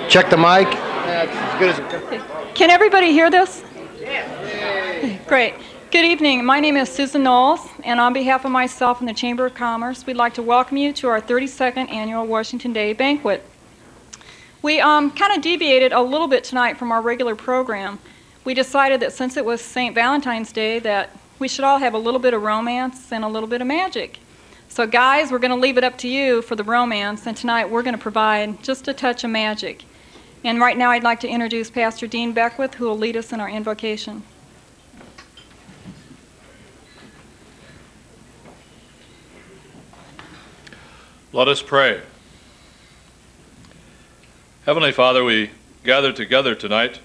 Check the mic. That's as good as it comes. Can everybody hear this? Yeah. Great. Good evening. My name is Susan Knowles, and on behalf of myself and the Chamber of Commerce, we'd like to welcome you to our 32nd Annual Washington Day Banquet. We kind of deviated a little bit tonight from our regular program. We decided that since it was St. Valentine's Day that we should all have a little bit of romance and a little bit of magic. So guys, we're going to leave it up to you for the romance, and tonight we're going to provide just a touch of magic. And right now I'd like to introduce Pastor Dean Beckwith, who will lead us in our invocation. Let us pray. Heavenly Father, we gather together tonight.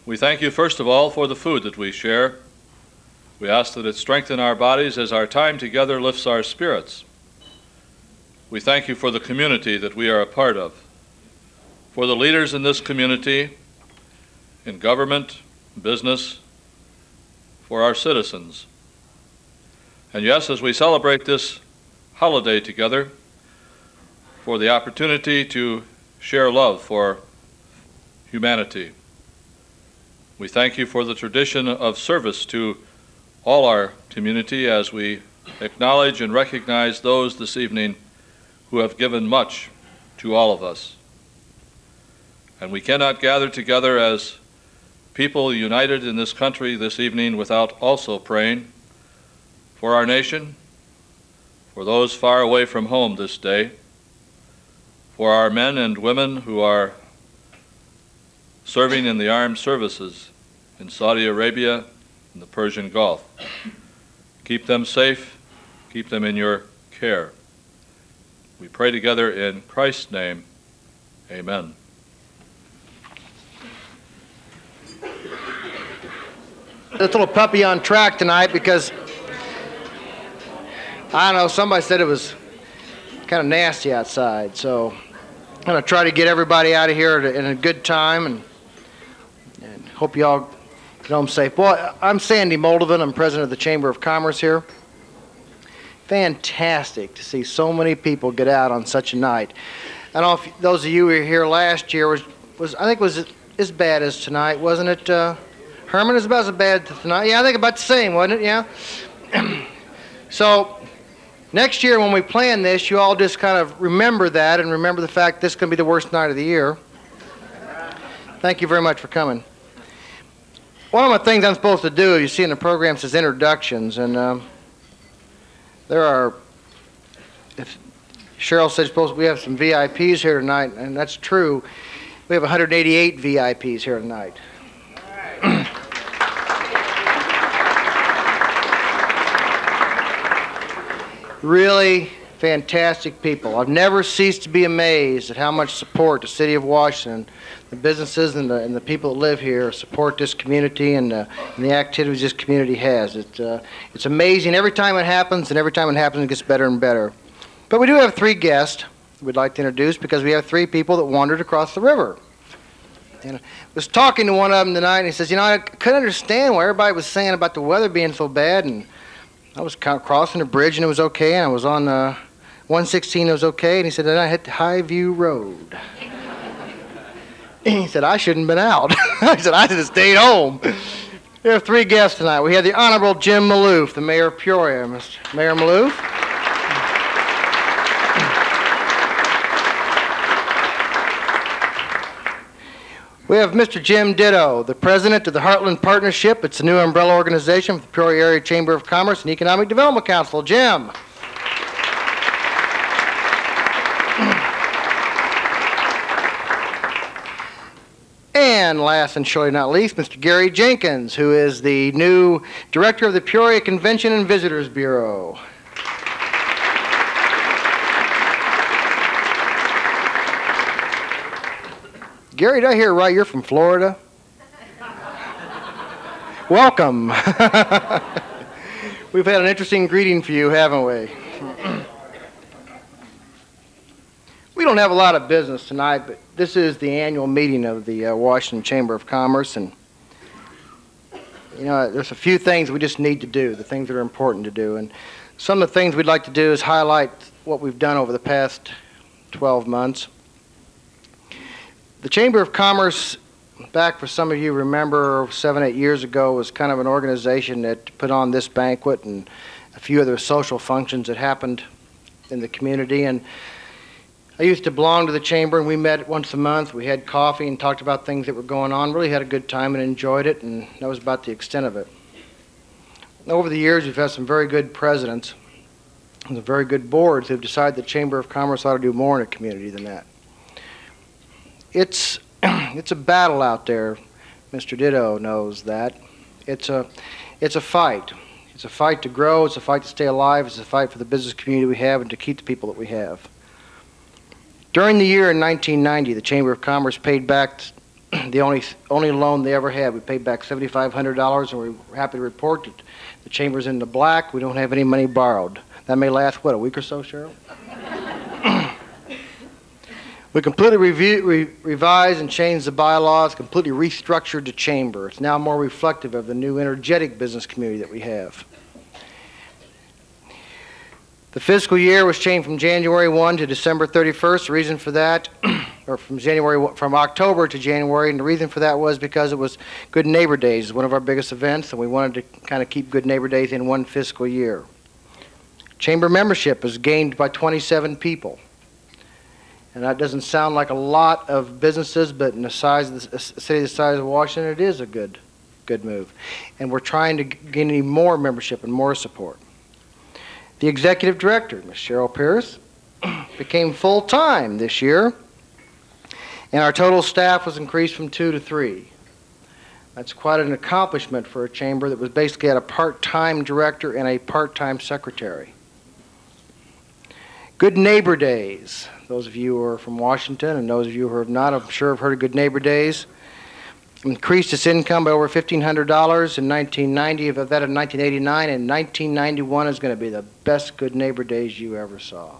We thank you first of all for the food that we share. We ask that it strengthen our bodies as our time together lifts our spirits. We thank you for the community that we are a part of, for the leaders in this community, in government, business, for our citizens. And yes, as we celebrate this holiday together, for the opportunity to share love for humanity. We thank you for the tradition of service to all our community as we acknowledge and recognize those this evening who have given much to all of us. And we cannot gather together as people united in this country this evening without also praying for our nation, for those far away from home this day, for our men and women who are serving in the armed services in Saudi Arabia and the Persian Gulf. Keep them safe, keep them in your care. We pray together in Christ's name, amen. This little puppy on track tonight because, I don't know, somebody said it was kind of nasty outside, so I'm going to try to get everybody out of here in a good time and hope you all get home safe. Well, I'm Sandy Moulding. I'm president of the Chamber of Commerce here. Fantastic to see so many people get out on such a night. I don't know if those of you who were here last year was I think was as bad as tonight, wasn't it? Herman, is about as bad as tonight? Yeah, I think about the same, wasn't it? Yeah. So next year when we plan this, you all just kind of remember that and remember the fact this is going to be the worst night of the year. Thank you very much for coming. One of the things I'm supposed to do, you see in the program, says introductions, and there are, if Cheryl said we have some VIPs here tonight, and that's true. We have 188 VIPs here tonight. Really fantastic people. I've never ceased to be amazed at how much support the City of Washington, the businesses and the people that live here support this community and the activities this community has. It's amazing every time it happens, and every time it happens it gets better and better. But we do have three guests we'd like to introduce because we have three people that wandered across the river. And I was talking to one of them tonight, and he says, you know, I couldn't understand what everybody was saying about the weather being so bad, and I was crossing the bridge and it was okay, and I was on 116, it was okay, and he said, then I hit Highview Road. He said, I shouldn't have been out. I said, I should have stayed home. We have three guests tonight. We have the Honorable Jim Maloof, the Mayor of Peoria. Mr. Mayor Maloof. We have Mr. Jim Ditto, the President of the Heartland Partnership. It's a new umbrella organization for the Peoria Area Chamber of Commerce and Economic Development Council. Jim. And last and surely not least, Mr. Gary Jenkins, who is the new Director of the Peoria Convention and Visitors Bureau. Gary, did I hear right? You're from Florida? Welcome. We've had an interesting greeting for you, haven't we? We don't have a lot of business tonight, but this is the annual meeting of the Washington Chamber of Commerce, and you know, there's a few things we just need to do, the things that are important to do, and some of the things we'd like to do is highlight what we've done over the past 12 months. The Chamber of Commerce, back for some of you remember, 7, 8 years ago, was kind of an organization that put on this banquet and a few other social functions that happened in the community. And I used to belong to the Chamber, and we met once a month. We had coffee and talked about things that were going on. Really had a good time and enjoyed it, and that was about the extent of it. Over the years, we've had some very good presidents and some very good boards who've decided the Chamber of Commerce ought to do more in a community than that. It's a battle out there. Mr. Ditto knows that. It's a fight. It's a fight to grow. It's a fight to stay alive. It's a fight for the business community we have and to keep the people that we have. During the year in 1990, the Chamber of Commerce paid back the only loan they ever had. We paid back $7,500, and we're happy to report that the Chamber's in the black. We don't have any money borrowed. That may last, what, a week or so, Cheryl? We completely revised and changed the bylaws, completely restructured the Chamber. It's now more reflective of the new energetic business community that we have. The fiscal year was changed from January 1 to December 31st. The reason for that, or from October to January, and the reason for that was because it was Good Neighbor Days, one of our biggest events, and we wanted to kind of keep Good Neighbor Days in one fiscal year. Chamber membership is gained by 27 people. And that doesn't sound like a lot of businesses, but in the size of the city the size of Washington, it is a good move. And we're trying to gain any more membership and more support. The executive director, Ms. Cheryl Pierce, became full-time this year, and our total staff was increased from 2 to 3. That's quite an accomplishment for a chamber that was basically at a part-time director and a part-time secretary. Good Neighbor Days. Those of you who are from Washington and those of you who have not, I'm sure have heard of Good Neighbor Days. Increased its income by over $1,500 in 1990, of that in 1989, and 1991 is going to be the best Good Neighbor Days you ever saw.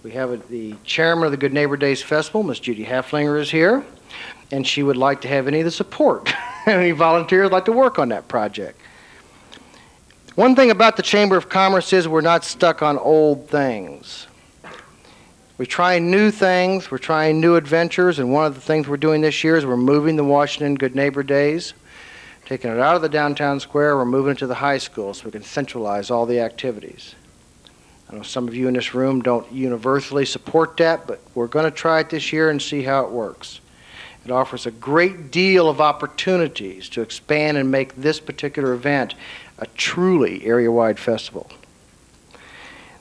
We have the chairman of the Good Neighbor Days Festival, Ms. Judy Haflinger, is here, and she would like to have any of the support. Any volunteers like to work on that project. One thing about the Chamber of Commerce is we're not stuck on old things. We're trying new things, we're trying new adventures, and one of the things we're doing this year is we're moving the Washington Good Neighbor Days, taking it out of the downtown square, we're moving it to the high school so we can centralize all the activities. I know some of you in this room don't universally support that, but we're going to try it this year and see how it works. It offers a great deal of opportunities to expand and make this particular event a truly area-wide festival.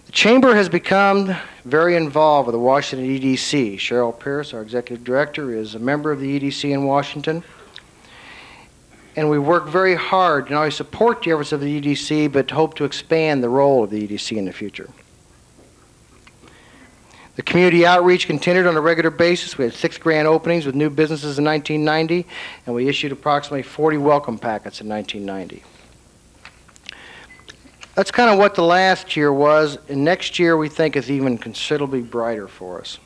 The Chamber has become very involved with the Washington EDC. Cheryl Pierce, our executive director, is a member of the EDC in Washington. And we work very hard to not only support the efforts of the EDC, but hope to expand the role of the EDC in the future. The community outreach continued on a regular basis. We had 6 grand openings with new businesses in 1990, and we issued approximately 40 welcome packets in 1990. That's kind of what the last year was, and next year we think is even considerably brighter for us.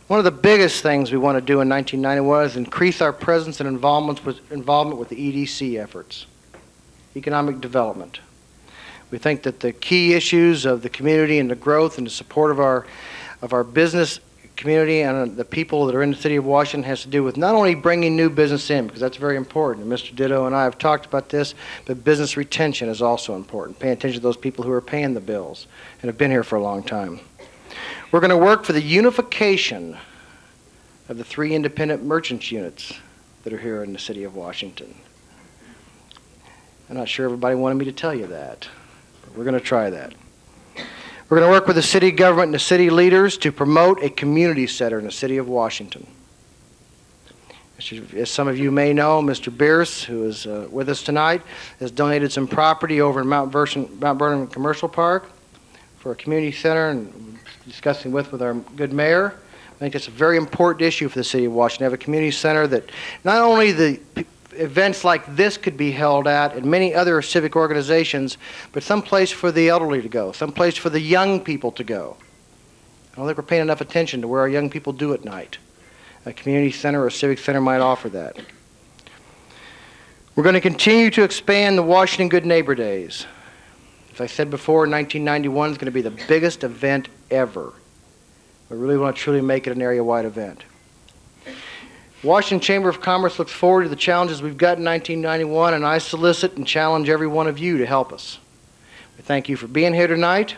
One of the biggest things we want to do in 1991 is increase our presence and involvement with the EDC efforts, economic development. We think that the key issues of the community and the growth and the support of our business community and the people that are in the city of Washington has to do with not only bringing new business in, because that's very important, and Mr. Ditto and I have talked about this, but business retention is also important. Paying attention to those people who are paying the bills and have been here for a long time. We're going to work for the unification of the 3 independent merchants units that are here in the city of Washington. I'm not sure everybody wanted me to tell you that, but we're going to try that. We're going to work with the city government and the city leaders to promote a community center in the city of Washington. As some of you may know, Mr. Bierce, who is with us tonight, has donated some property over in Mount Vernon Commercial Park for a community center, and discussing with our good mayor. I think it's a very important issue for the city of Washington to have a community center that not only the events like this could be held at and many other civic organizations, but someplace for the elderly to go, someplace for the young people to go. I don't think we're paying enough attention to where our young people do at night. A community center or a civic center might offer that. We're going to continue to expand the Washington Good Neighbor Days. As I said before, 1991 is going to be the biggest event ever We really want to truly make it an area-wide event. Washington Chamber of Commerce looks forward to the challenges we've got in 1991, and I solicit and challenge every one of you to help us. We thank you for being here tonight.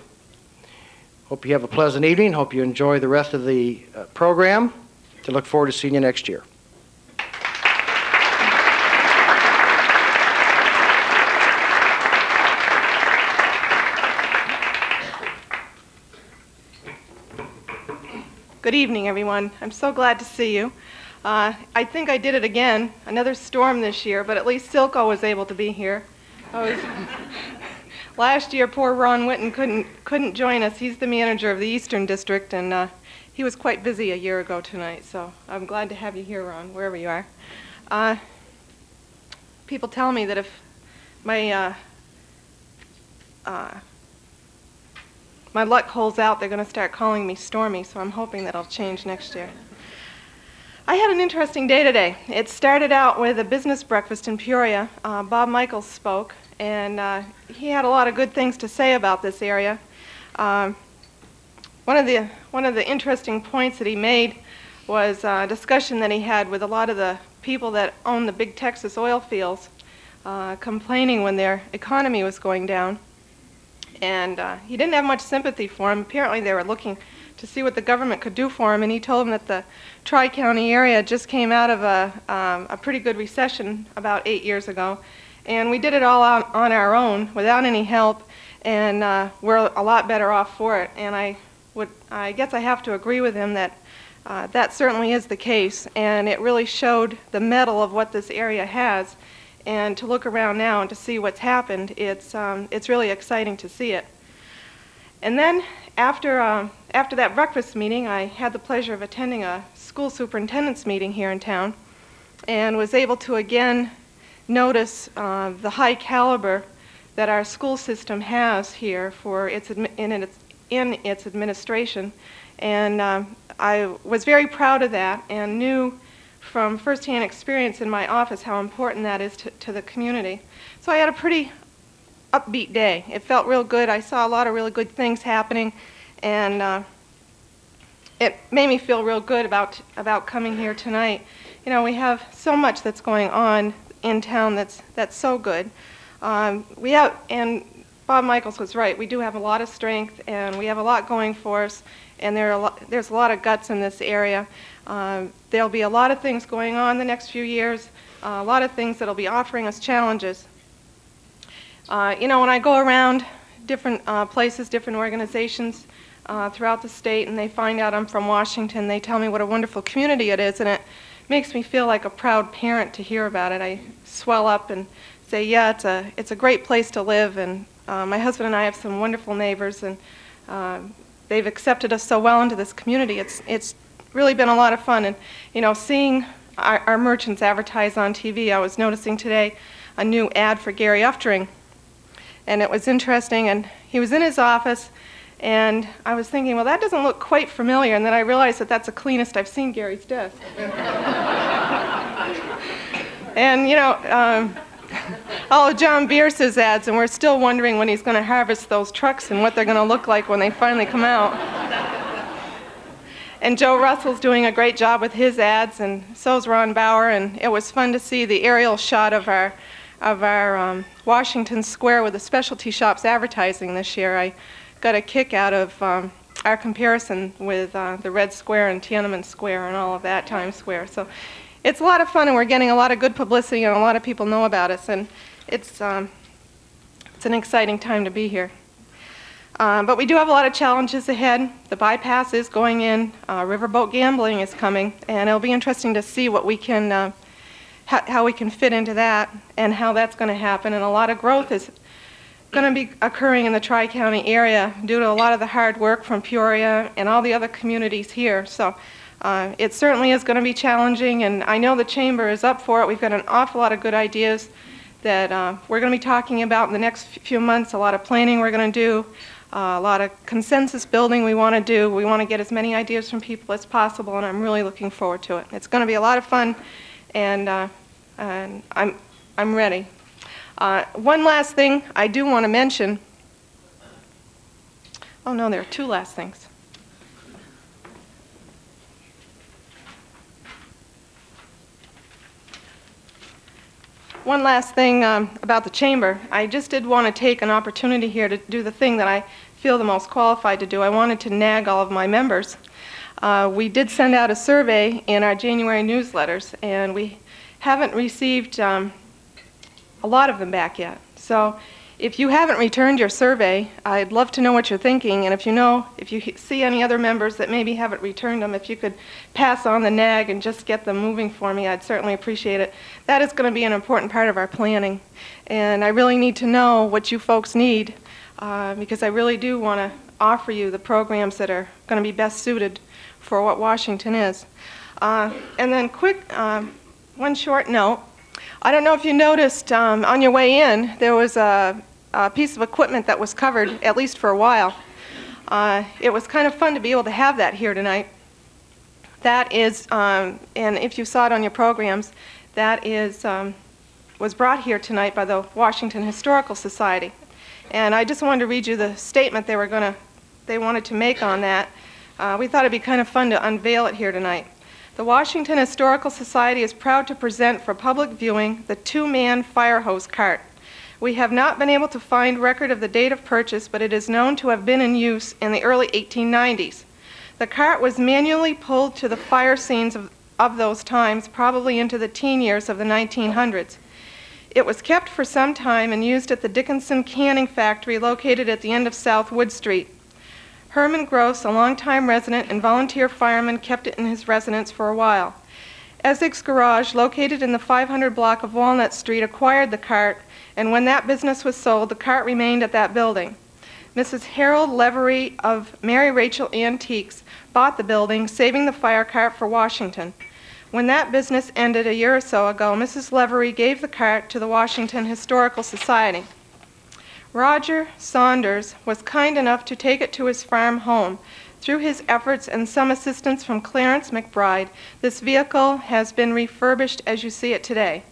Hope you have a pleasant evening. Hope you enjoy the rest of the program. To look forward to seeing you next year. Good evening, everyone. I'm so glad to see you. I think I did it again, another storm this year, but at least Silko was able to be here. Last year, poor Ron Winton couldn't join us. He's the manager of the Eastern District, and he was quite busy a year ago tonight, so I'm glad to have you here, Ron, wherever you are. People tell me that if my luck holds out, they're going to start calling me Stormy, so I'm hoping that'll change next year. I had an interesting day today. It started out with a business breakfast in Peoria. Bob Michaels spoke, and he had a lot of good things to say about this area. One of the interesting points that he made was a discussion that he had with a lot of the people that own the big Texas oil fields, complaining when their economy was going down. And he didn't have much sympathy for them. Apparently they were looking to see what the government could do for him, and he told them that the Tri-County area just came out of a pretty good recession about 8 years ago, and we did it all on our own without any help, and we're a lot better off for it. And I guess I have to agree with him that that certainly is the case, and it really showed the mettle of what this area has. And to look around now and to see what's happened, it's really exciting to see it. And then after that breakfast meeting, I had the pleasure of attending a school superintendent's meeting here in town, and was able to again notice the high caliber that our school system has here for in its administration. And I was very proud of that, and knew from firsthand experience in my office how important that is to the community. So I had a pretty upbeat day. It felt real good. I saw a lot of really good things happening, and it made me feel real good about coming here tonight. You know, we have so much that's going on in town that's so good. And Bob Michaels was right. We do have a lot of strength, and we have a lot going for us, and there's a lot of guts in this area. There'll be a lot of things going on the next few years, a lot of things that'll be offering us challenges. You know, when I go around different places, different organizations throughout the state, and they find out I'm from Washington, they tell me what a wonderful community it is, and it makes me feel like a proud parent to hear about it. I swell up and say, yeah, it's a great place to live, and my husband and I have some wonderful neighbors, and they've accepted us so well into this community. It's really been a lot of fun. And you know, seeing our merchants advertise on TV, I was noticing today a new ad for Gary Uftring, and it was interesting. And he was in his office, and I was thinking, well, that doesn't look quite familiar. And then I realized that that's the cleanest I've seen Gary's desk. And you know, all of John Bierce's ads, and we're still wondering when he's going to harvest those trucks and what they're going to look like when they finally come out. And Joe Russell's doing a great job with his ads, and so's Ron Bauer, and it was fun to see the aerial shot of our Washington Square with the specialty shops advertising this year. I got a kick out of our comparison with the Red Square and Tiananmen Square and all of that, Times Square. So it's a lot of fun, and we're getting a lot of good publicity, and a lot of people know about us, and it's an exciting time to be here. But we do have a lot of challenges ahead. The bypass is going in. Riverboat gambling is coming, and it'll be interesting to see what we can, how we can fit into that, and how that's going to happen. And a lot of growth is going to be occurring in the Tri-County area due to a lot of the hard work from Peoria and all the other communities here. So it certainly is going to be challenging, and I know the Chamber is up for it. We've got an awful lot of good ideas that we're going to be talking about in the next few months. A lot of planning we're going to do. A lot of consensus building we want to do. We want to get as many ideas from people as possible, and I'm really looking forward to it. It's going to be a lot of fun, and I'm ready. One last thing I do want to mention. Oh no, there are two last things. One last thing about the chamber. I just did want to take an opportunity here to do the thing that I feel the most qualified to do. I wanted to nag all of my members. We did send out a survey in our January newsletters, and we haven't received a lot of them back yet. So if you haven't returned your survey, I'd love to know what you're thinking, and if you see any other members that maybe haven't returned them, if you could pass on the nag and just get them moving for me, I'd certainly appreciate it. That is going to be an important part of our planning, and I really need to know what you folks need, because I really do want to offer you the programs that are going to be best suited for what Washington is. And then one short note. I don't know if you noticed on your way in, there was a piece of equipment that was covered, at least for a while. It was kind of fun to be able to have that here tonight. That is, and if you saw it on your programs, that is, was brought here tonight by the Washington Historical Society. And I just wanted to read you the statement they wanted to make on that. We thought it'd be kind of fun to unveil it here tonight. The Washington Historical Society is proud to present for public viewing the two-man fire hose cart. We have not been able to find record of the date of purchase, but it is known to have been in use in the early 1890s. The cart was manually pulled to the fire scenes of those times, probably into the teen years of the 1900s. It was kept for some time and used at the Dickinson Canning Factory located at the end of South Wood Street. Herman Gross, a longtime resident and volunteer fireman, kept it in his residence for a while. Essex Garage, located in the 500 block of Walnut Street, acquired the cart, and when that business was sold, the cart remained at that building. Mrs. Harold Levery of Mary Rachel Antiques bought the building, saving the fire cart for Washington. When that business ended a year or so ago, Mrs. Levery gave the cart to the Washington Historical Society. Roger Saunders was kind enough to take it to his farm home. Through his efforts and some assistance from Clarence McBride, this vehicle has been refurbished as you see it today.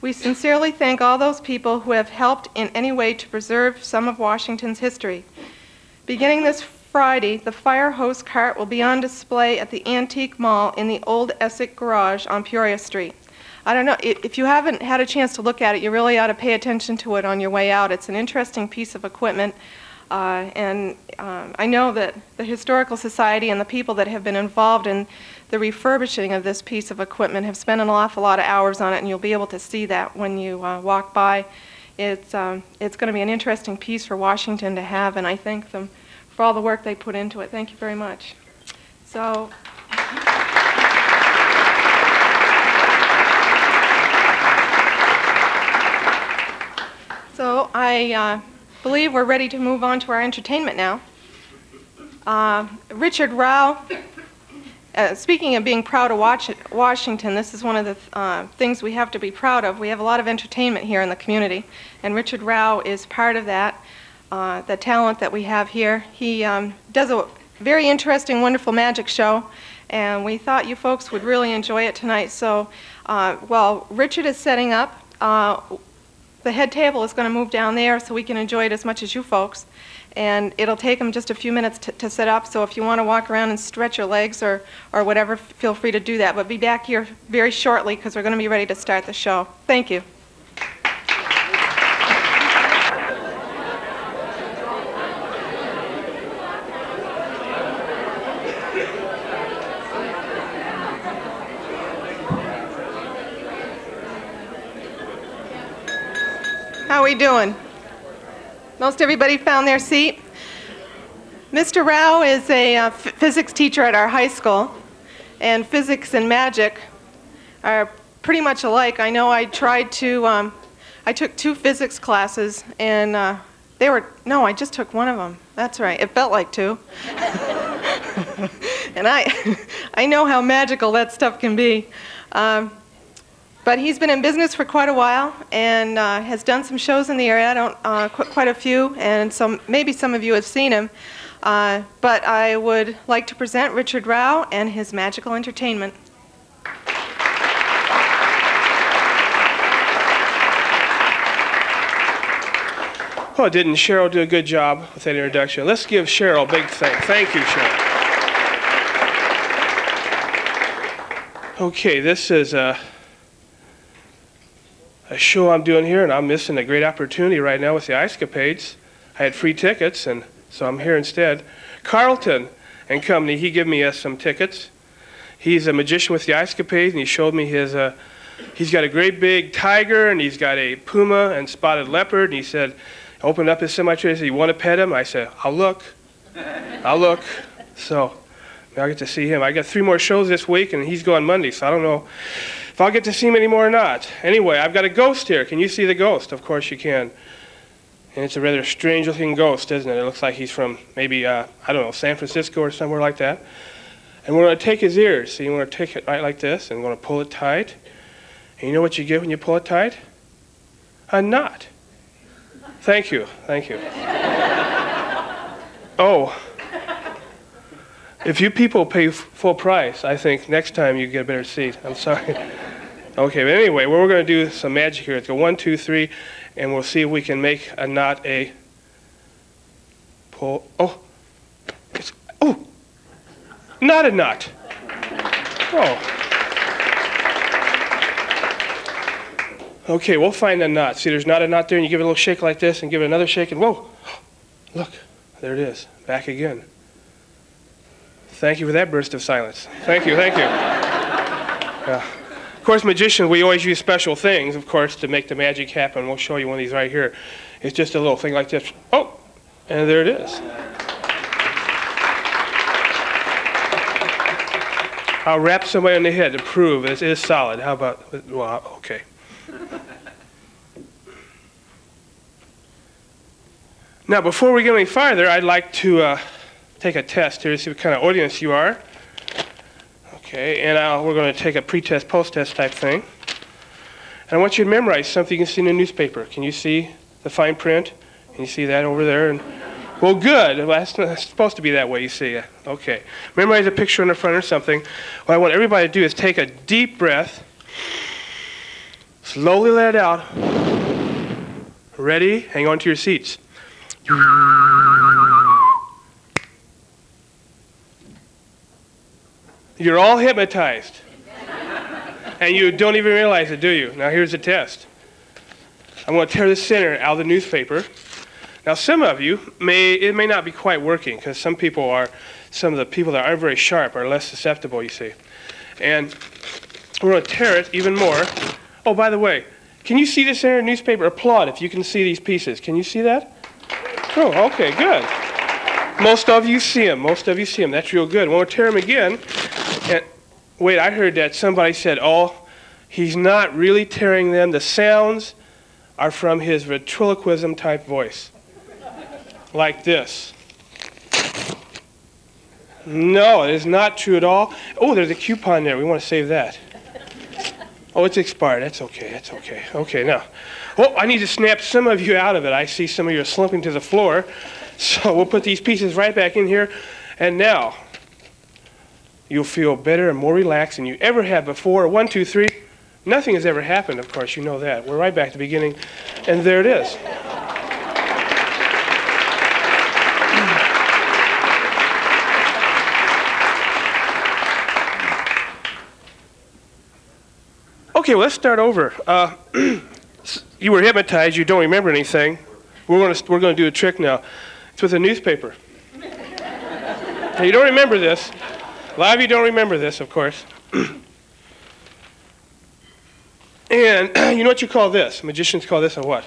We sincerely thank all those people who have helped in any way to preserve some of Washington's history. Beginning this Friday, the fire hose cart will be on display at the Antique Mall in the Old Essex Garage on Peoria Street. I don't know, if you haven't had a chance to look at it, you really ought to pay attention to it on your way out. It's an interesting piece of equipment, and I know that the Historical Society and the people that have been involved in the refurbishing of this piece of equipment have spent an awful lot of hours on it, and you'll be able to see that when you walk by. It's going to be an interesting piece for Washington to have, and I thank them for all the work they put into it. Thank you very much. So. So I believe we're ready to move on to our entertainment now. Richard Rao, speaking of being proud of Washington, this is one of the things we have to be proud of. We have a lot of entertainment here in the community, and Richard Rao is part of that, the talent that we have here. He does a very interesting, wonderful magic show, and we thought you folks would really enjoy it tonight. So while Richard is setting up, the head table is going to move down there so we can enjoy it as much as you folks. And it'll take them just a few minutes to set up, so if you want to walk around and stretch your legs or whatever, feel free to do that. But be back here very shortly because we're going to be ready to start the show. Thank you. How are we doing? Most everybody found their seat? Mr. Rao is a physics teacher at our high school, and physics and magic are pretty much alike. I know I took 2 physics classes, and I just took one of them. That's right, it felt like 2. And I know how magical that stuff can be. But he's been in business for quite a while and has done some shows in the area, quite a few, and so maybe some of you have seen him. But I would like to present Richard Rao and his magical entertainment. Oh, didn't Cheryl do a good job with that introduction? Let's give Cheryl a big thank. Thank you, Cheryl. Okay, this is a show I'm doing here, and I'm missing a great opportunity right now with the Ice Capades. I had free tickets, and so I'm here instead. Carlton and Company, he gave me some tickets. He's a magician with the Ice Capades, and he showed me his, he's got a great big tiger, and he's got a puma and spotted leopard, and he said, opened up his semi-trailer, he said, you want to pet him? I said, I'll look. I'll look. So I get to see him. I got 3 more shows this week, and he's going Monday, so I don't know if I'll get to see him anymore or not. Anyway, I've got a ghost here. Can you see the ghost? Of course you can. And it's a rather strange-looking ghost, isn't it? It looks like he's from maybe, I don't know, San Francisco or somewhere like that. And we're going to take his ears. See, we're going to take it right like this, and we're going to pull it tight. And you know what you get when you pull it tight? A knot. Thank you. Thank you. Oh. If you people pay full price, I think next time you get a better seat. I'm sorry. Okay, but anyway, we're going to do some magic here. Let's go 1, 2, 3, and we'll see if we can make a knot a pull. Oh, not a knot. Oh. Okay, we'll find a knot. See, there's not a knot there, and you give it a little shake like this, and give it another shake, and whoa, look, there it is, back again. Thank you for that burst of silence. Thank you, thank you. Yeah. Of course, magicians, we always use special things, of course, to make the magic happen. We'll show you one of these right here. It's just a little thing like this. Oh, and there it is. I'll rap somebody on the head to prove it is solid. How about, well, okay. Now, before we get any farther, I'd like to take a test here to see what kind of audience you are. Okay, and we're going to take a pre-test, post-test type thing. And I want you to memorize something you can see in the newspaper. Can you see the fine print? Can you see that over there? And, well, good. Well, that's supposed to be that way, you see. Okay. Memorize a picture on the front or something. What I want everybody to do is take a deep breath. Slowly let it out. Ready? Hang on to your seats. You're all hypnotized. And you don't even realize it, do you? Now here's the test. I'm going to tear the center out of the newspaper. Now some of you, it may not be quite working, because some of the people that aren't very sharp are less susceptible, you see. And we're going to tear it even more. Oh, by the way, can you see the center of the newspaper? Applaud if you can see these pieces. Can you see that? Oh, okay, good. Most of you see them. Most of you see them. That's real good. We'll tear them again. And wait, I heard that somebody said, oh, he's not really tearing them. The sounds are from his ventriloquism type voice. Like this. No, it is not true at all. Oh, there's a coupon there. We want to save that. Oh, it's expired. That's okay. That's okay. Okay, now. Oh, I need to snap some of you out of it. I see some of you are slumping to the floor. So we'll put these pieces right back in here. And now, you'll feel better and more relaxed than you ever have before. 1, 2, 3. Nothing has ever happened, of course. You know that. We're right back to the beginning. And there it is. Okay, well, let's start over. You were hypnotized. You don't remember anything. We're going to do a trick now. It's with a newspaper. Now, you don't remember this. A lot of you don't remember this, of course. And you know what you call this? Magicians call this a what?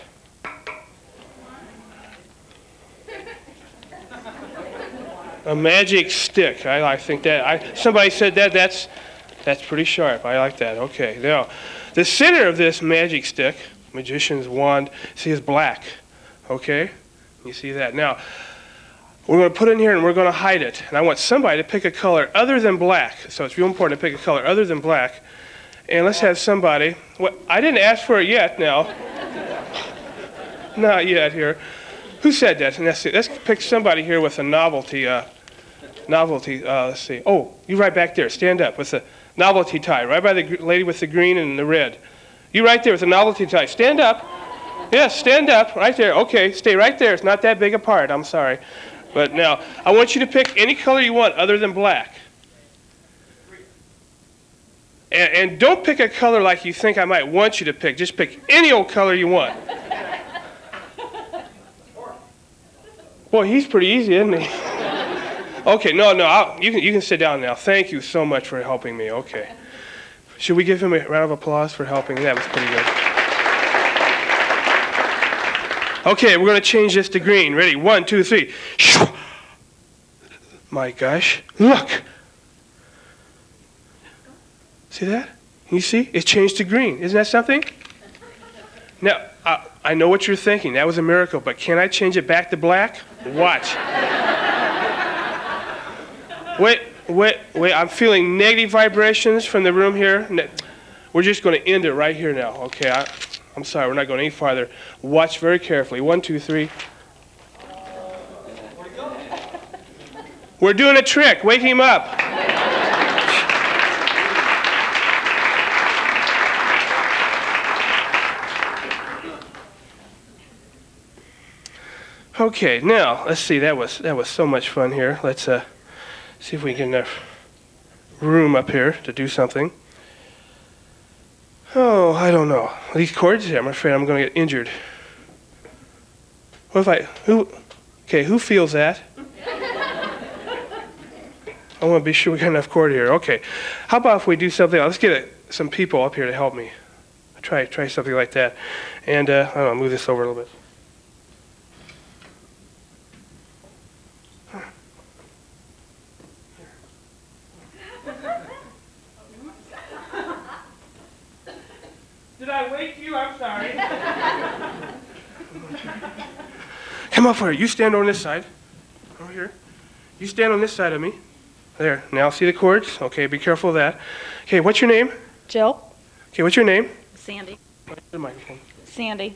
A magic stick. I think that. Somebody said that. That's pretty sharp. I like that. Okay. Now, the center of this magic stick, magician's wand, see, is black. Okay? You see that. Now, we're going to put it in here and we're going to hide it. And I want somebody to pick a color other than black. So it's real important to pick a color other than black. And let's have somebody. Well, I didn't ask for it yet now. Not yet here. Who said that? Let's pick somebody here with a novelty. Let's see. Oh, you right back there. Stand up with the novelty tie. Right by the lady with the green and the red. You right there with the novelty tie. Stand up. Yes, stand up. Right there. Okay, stay right there. It's not that big apart. I'm sorry. But now, I want you to pick any color you want other than black. And don't pick a color like you think I might want you to pick. Just pick any old color you want. Boy, he's pretty easy, isn't he? Okay, no, you can sit down now. Thank you so much for helping me. Okay. Should we give him a round of applause for helping? That was pretty good. Okay, we're going to change this to green. Ready? 1, 2, 3. My gosh, look. See that? Can you see? It's changed to green. Isn't that something? Now, I know what you're thinking. That was a miracle, but can I change it back to black? Watch. Wait. I'm feeling negative vibrations from the room here. We're just going to end it right here now. Okay, I'm sorry. We're not going any farther. Watch very carefully. 1, 2, 3. We're doing a trick. Wake him up. Okay, now let's see. That was so much fun here. Let's see if we can get enough room up here to do something. Oh, I don't know. These cords here, I'm afraid I'm going to get injured. What if who feels that? I want to be sure we got enough cord here. Okay. How about if we do something else? Let's get some people up here to help me. Try something like that. And I don't know, move this over a little bit. Did I wake you? I'm sorry. Come up here. You stand on this side. Over here. You stand on this side of me. There. Now see the cords? Okay, be careful of that. Okay, what's your name? Jill. Okay, what's your name? Sandy. The microphone. Sandy.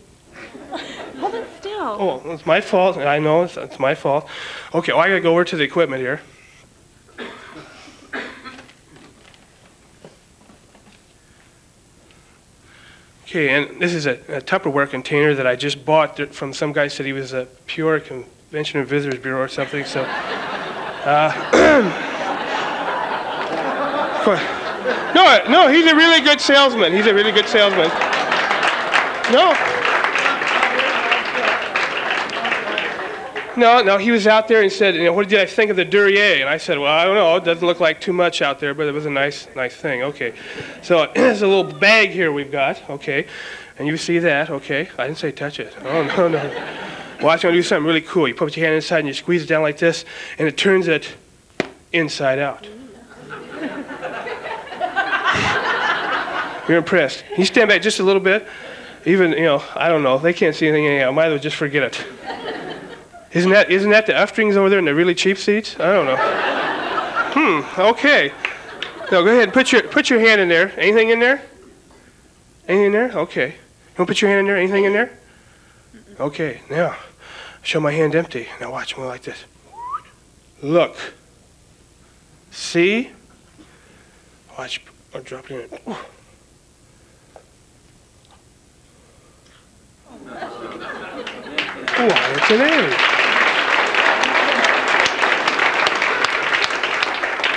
Hold it still. Oh, it's my fault. I know it's my fault. Okay, I gotta go over to the equipment here. Okay, and this is a Tupperware container that I just bought from some guy said he was a Pure Convention and Visitors Bureau or something. So, no, he's a really good salesman. He's a really good salesman. No, he was out there and said, what did I think of the Duryea? And I said, well, I don't know. It doesn't look like too much out there, but it was a nice thing. Okay. So there's a little bag here we've got. Okay. And you see that. Okay. I didn't say touch it. Oh, no. Watch, I'm going to do something really cool. You put your hand inside and you squeeze it down like this, and it turns it inside out. You're impressed. Can you stand back just a little bit? Even, I don't know. They can't see anything anyhow. Might as well just forget it. Isn't that the F-strings over there in the really cheap seats? I don't know. Okay. No, go ahead and put your hand in there. Anything in there? Anything in there? Okay. You want to put your hand in there? Anything in there? Okay. Now, show my hand empty. Now watch me like this. Look. See? Watch. I'll drop it in. Why, it's an egg.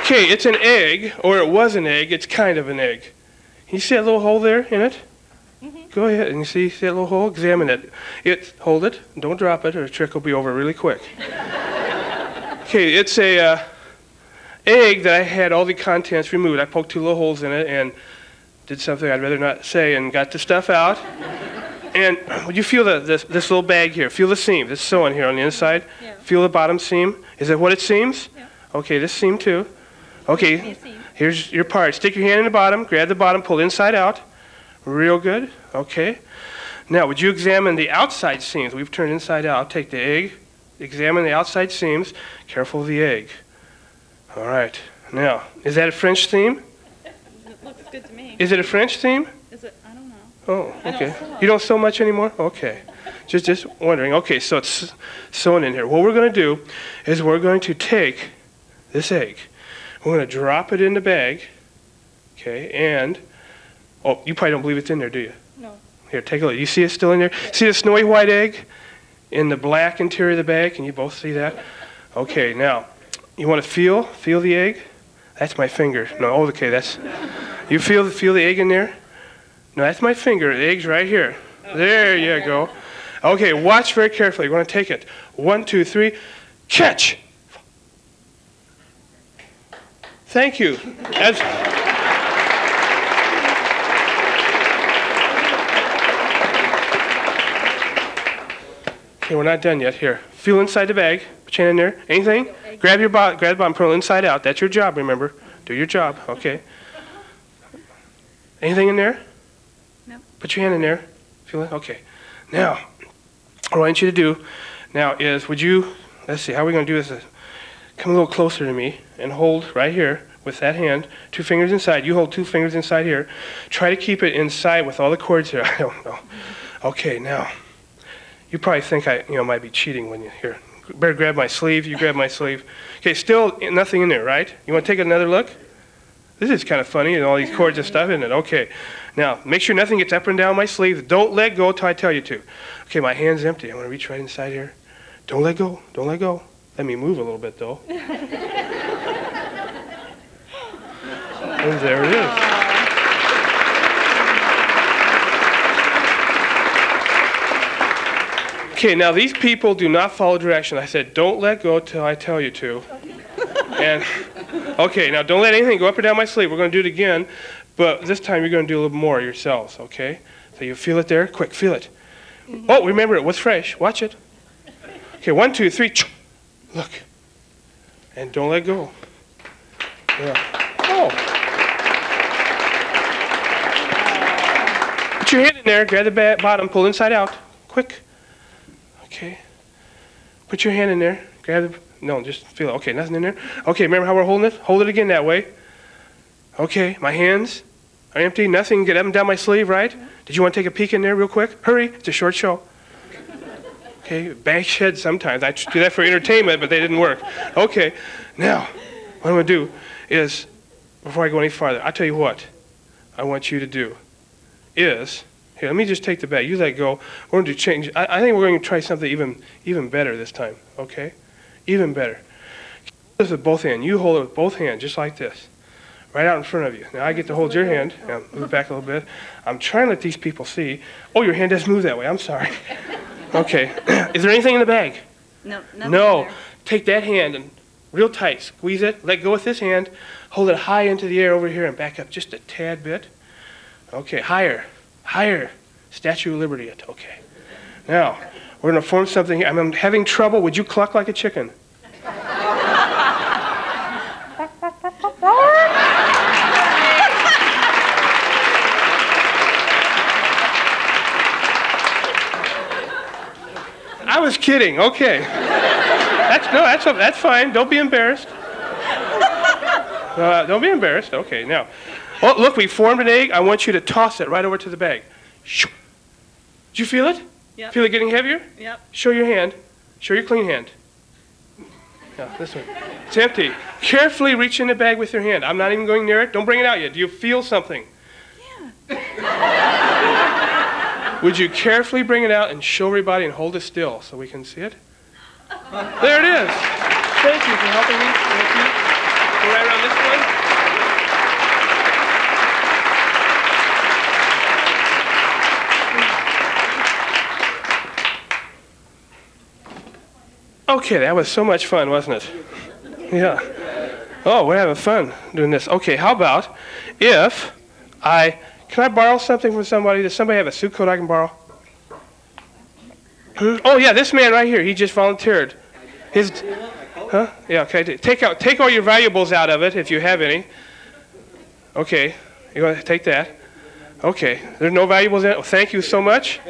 Okay, it's an egg, or it was an egg. It's kind of an egg. You see that little hole there in it? Mm-hmm. Go ahead, and you see that little hole? Examine it. Hold it. Don't drop it, or the trick will be over really quick. Okay, it's a egg that I had all the contents removed. I poked 2 little holes in it and did something I'd rather not say and got the stuff out. And would you feel this little bag here? Feel the seam. This sewing here on the inside. Yeah. Feel the bottom seam. Is it what it seems? Yeah. Okay, this seam too. Okay, here's your part. Stick your hand in the bottom, grab the bottom, pull inside out. Real good. Okay. Now, would you examine the outside seams? We've turned inside out. Take the egg, examine the outside seams. Careful of the egg. All right. Now, is that a French seam? It looks good to me. Is it a French seam? Is it? I don't know. Oh, okay. You don't sew much anymore? Okay. Just wondering. Okay, so it's sewn in here. What we're going to do is we're going to take this egg. We're going to drop it in the bag. Okay, and, oh, you probably don't believe it's in there, do you? No. Here, take a look. You see it still in there? See the snowy white egg in the black interior of the bag? Can you both see that? Okay, now, you want to feel the egg? That's my finger. No, okay, that's You feel the egg in there? No, that's my finger. The egg's right here. There you go. Okay, watch very carefully. We're going to take it. 1, 2, 3. Catch! Thank you. Okay, we're not done yet. Here, feel inside the bag. Put your hand in there. Anything? Grab the bottom, pull it inside out. That's your job, remember. Do your job. Okay. Anything in there? No. Put your hand in there. Feel it? Okay. Now, what I want you to do now is, let's see, how are we going to do this? Come a little closer to me and hold right here with that hand, 2 fingers inside. You hold 2 fingers inside here. Try to keep it inside with all the cords here. I don't know. Okay, now, you probably think I might be cheating when you here. Better grab my sleeve. You grab my sleeve. Okay, still nothing in there, right? You want to take another look? This is kind of funny, and all these cords and stuff, isn't it? Okay. Now, make sure nothing gets up and down my sleeve. Don't let go till I tell you to. Okay, my hand's empty. I'm going to reach right inside here. Don't let go. Don't let go. Let me move a little bit, though. And there it is. Okay, now these people do not follow direction. I said, don't let go till I tell you to. And, okay, now don't let anything go up or down my sleeve. We're going to do it again, but this time you're going to do a little more yourselves, okay? So you feel it there? Quick, feel it. Oh, remember, it was fresh. Watch it. Okay, 1, 2, 3. Look. And don't let go. Yeah. Oh. Put your hand in there, grab the bottom, pull inside out. Quick. Okay. Put your hand in there, grab the, no, just feel it. Okay, nothing in there. Okay, remember how we're holding it? Hold it again that way. Okay, my hands are empty, nothing, get up and down my sleeve, right? Did you want to take a peek in there real quick? Hurry, it's a short show. Okay, bang head sometimes. I do that for entertainment, but they didn't work. Okay, now, what I'm going to do is, before I go any farther, I'll tell you what I want you to do is, here, let me just take the bag. You let go. We're going to change. I think we're going to try something even better this time, okay? Even better. Hold this with both hands. You hold it with both hands, just like this, right out in front of you. Now I get to hold your hand. Now, move back a little bit. I'm trying to let these people see. Oh, your hand doesn't move that way. I'm sorry. Okay. Is there anything in the bag? No, nothing. No. There. Take that hand and real tight. Squeeze it. Let go with this hand. Hold it high into the air over here and back up just a tad bit. Okay. Higher. Higher. Statue of Liberty. Okay. Now, we're going to form something here. I'm having trouble. Would you cluck like a chicken? I was kidding. Okay. That's fine. Don't be embarrassed. Don't be embarrassed. Okay. Now, oh, look, we formed an egg. I want you to toss it right over to the bag. Did you feel it? Yep. Feel it getting heavier? Yep. Show your hand. Show your clean hand. Yeah, this one. It's empty. Carefully reach in the bag with your hand. I'm not even going near it. Don't bring it out yet. Do you feel something? Yeah. Would you carefully bring it out and show everybody and hold it still so we can see it? There it is. Thank you for helping me. Thank you. Go right around this one. Okay, that was so much fun, wasn't it? Yeah. Oh, we're having fun doing this. Okay, how about if can I borrow something from somebody? Does somebody have a suit coat I can borrow? Oh, yeah, this man right here, he just volunteered. Huh? Yeah, okay. Take all your valuables out of it if you have any. Okay, you're going to take that. Okay, there's no valuables in it. Well, thank you so much.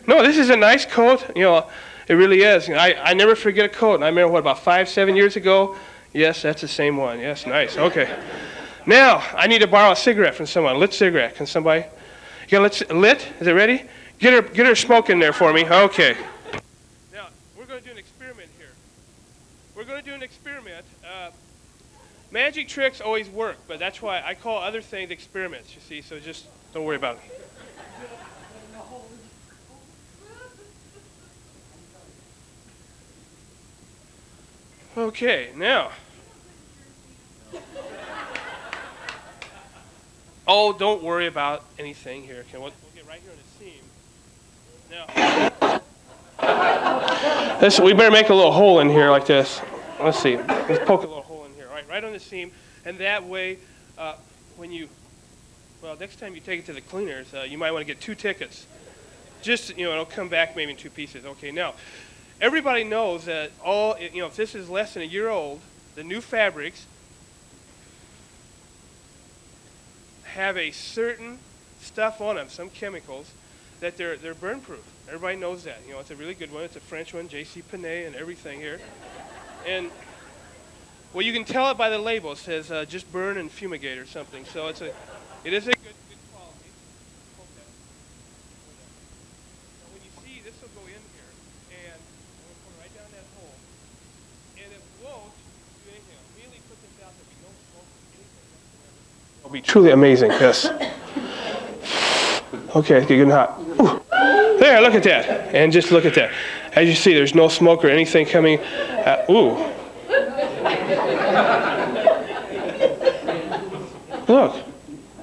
No, this is a nice coat. You know, it really is. I never forget a coat. And I remember, what, about 5-7 years ago? Yes, that's the same one. Yes, nice. Okay. Now, I need to borrow a cigarette from someone. A lit cigarette. Can somebody? You got a lit? Is it ready? Get her smoke in there for me. Okay. Now, we're going to do an experiment here. We're going to do an experiment. Magic tricks always work, but that's why I call other things experiments, you see, so just don't worry about it. Okay, now. Oh, don't worry about anything here. Okay, we'll get right here on the seam. Now, we better make a little hole in here like this. Let's see. Let's poke a little hole in here. All right on the seam. And that way, when you, well, next time you take it to the cleaners, you might want to get 2 tickets. Just, it'll come back maybe in 2 pieces. Okay, now, everybody knows that if this is less than a year old, the new fabrics have a certain stuff on them, some chemicals, that they're burn proof. Everybody knows that. It's a really good one. It's a French one, J.C. Penney and everything here. And, well, you can tell it by the label. It says just burn and fumigate or something. So it is a good quality. Now, when you see, this will go in here, and I'm going to put it right down that hole. And it won't do anything. I'll immediately put this out. There'll be no smoke or anything whatsoever. It'll be truly amazing, yes. Okay, it's getting hot. Ooh. There, look at that. And just look at that. As you see, there's no smoke or anything coming. Ooh. Look,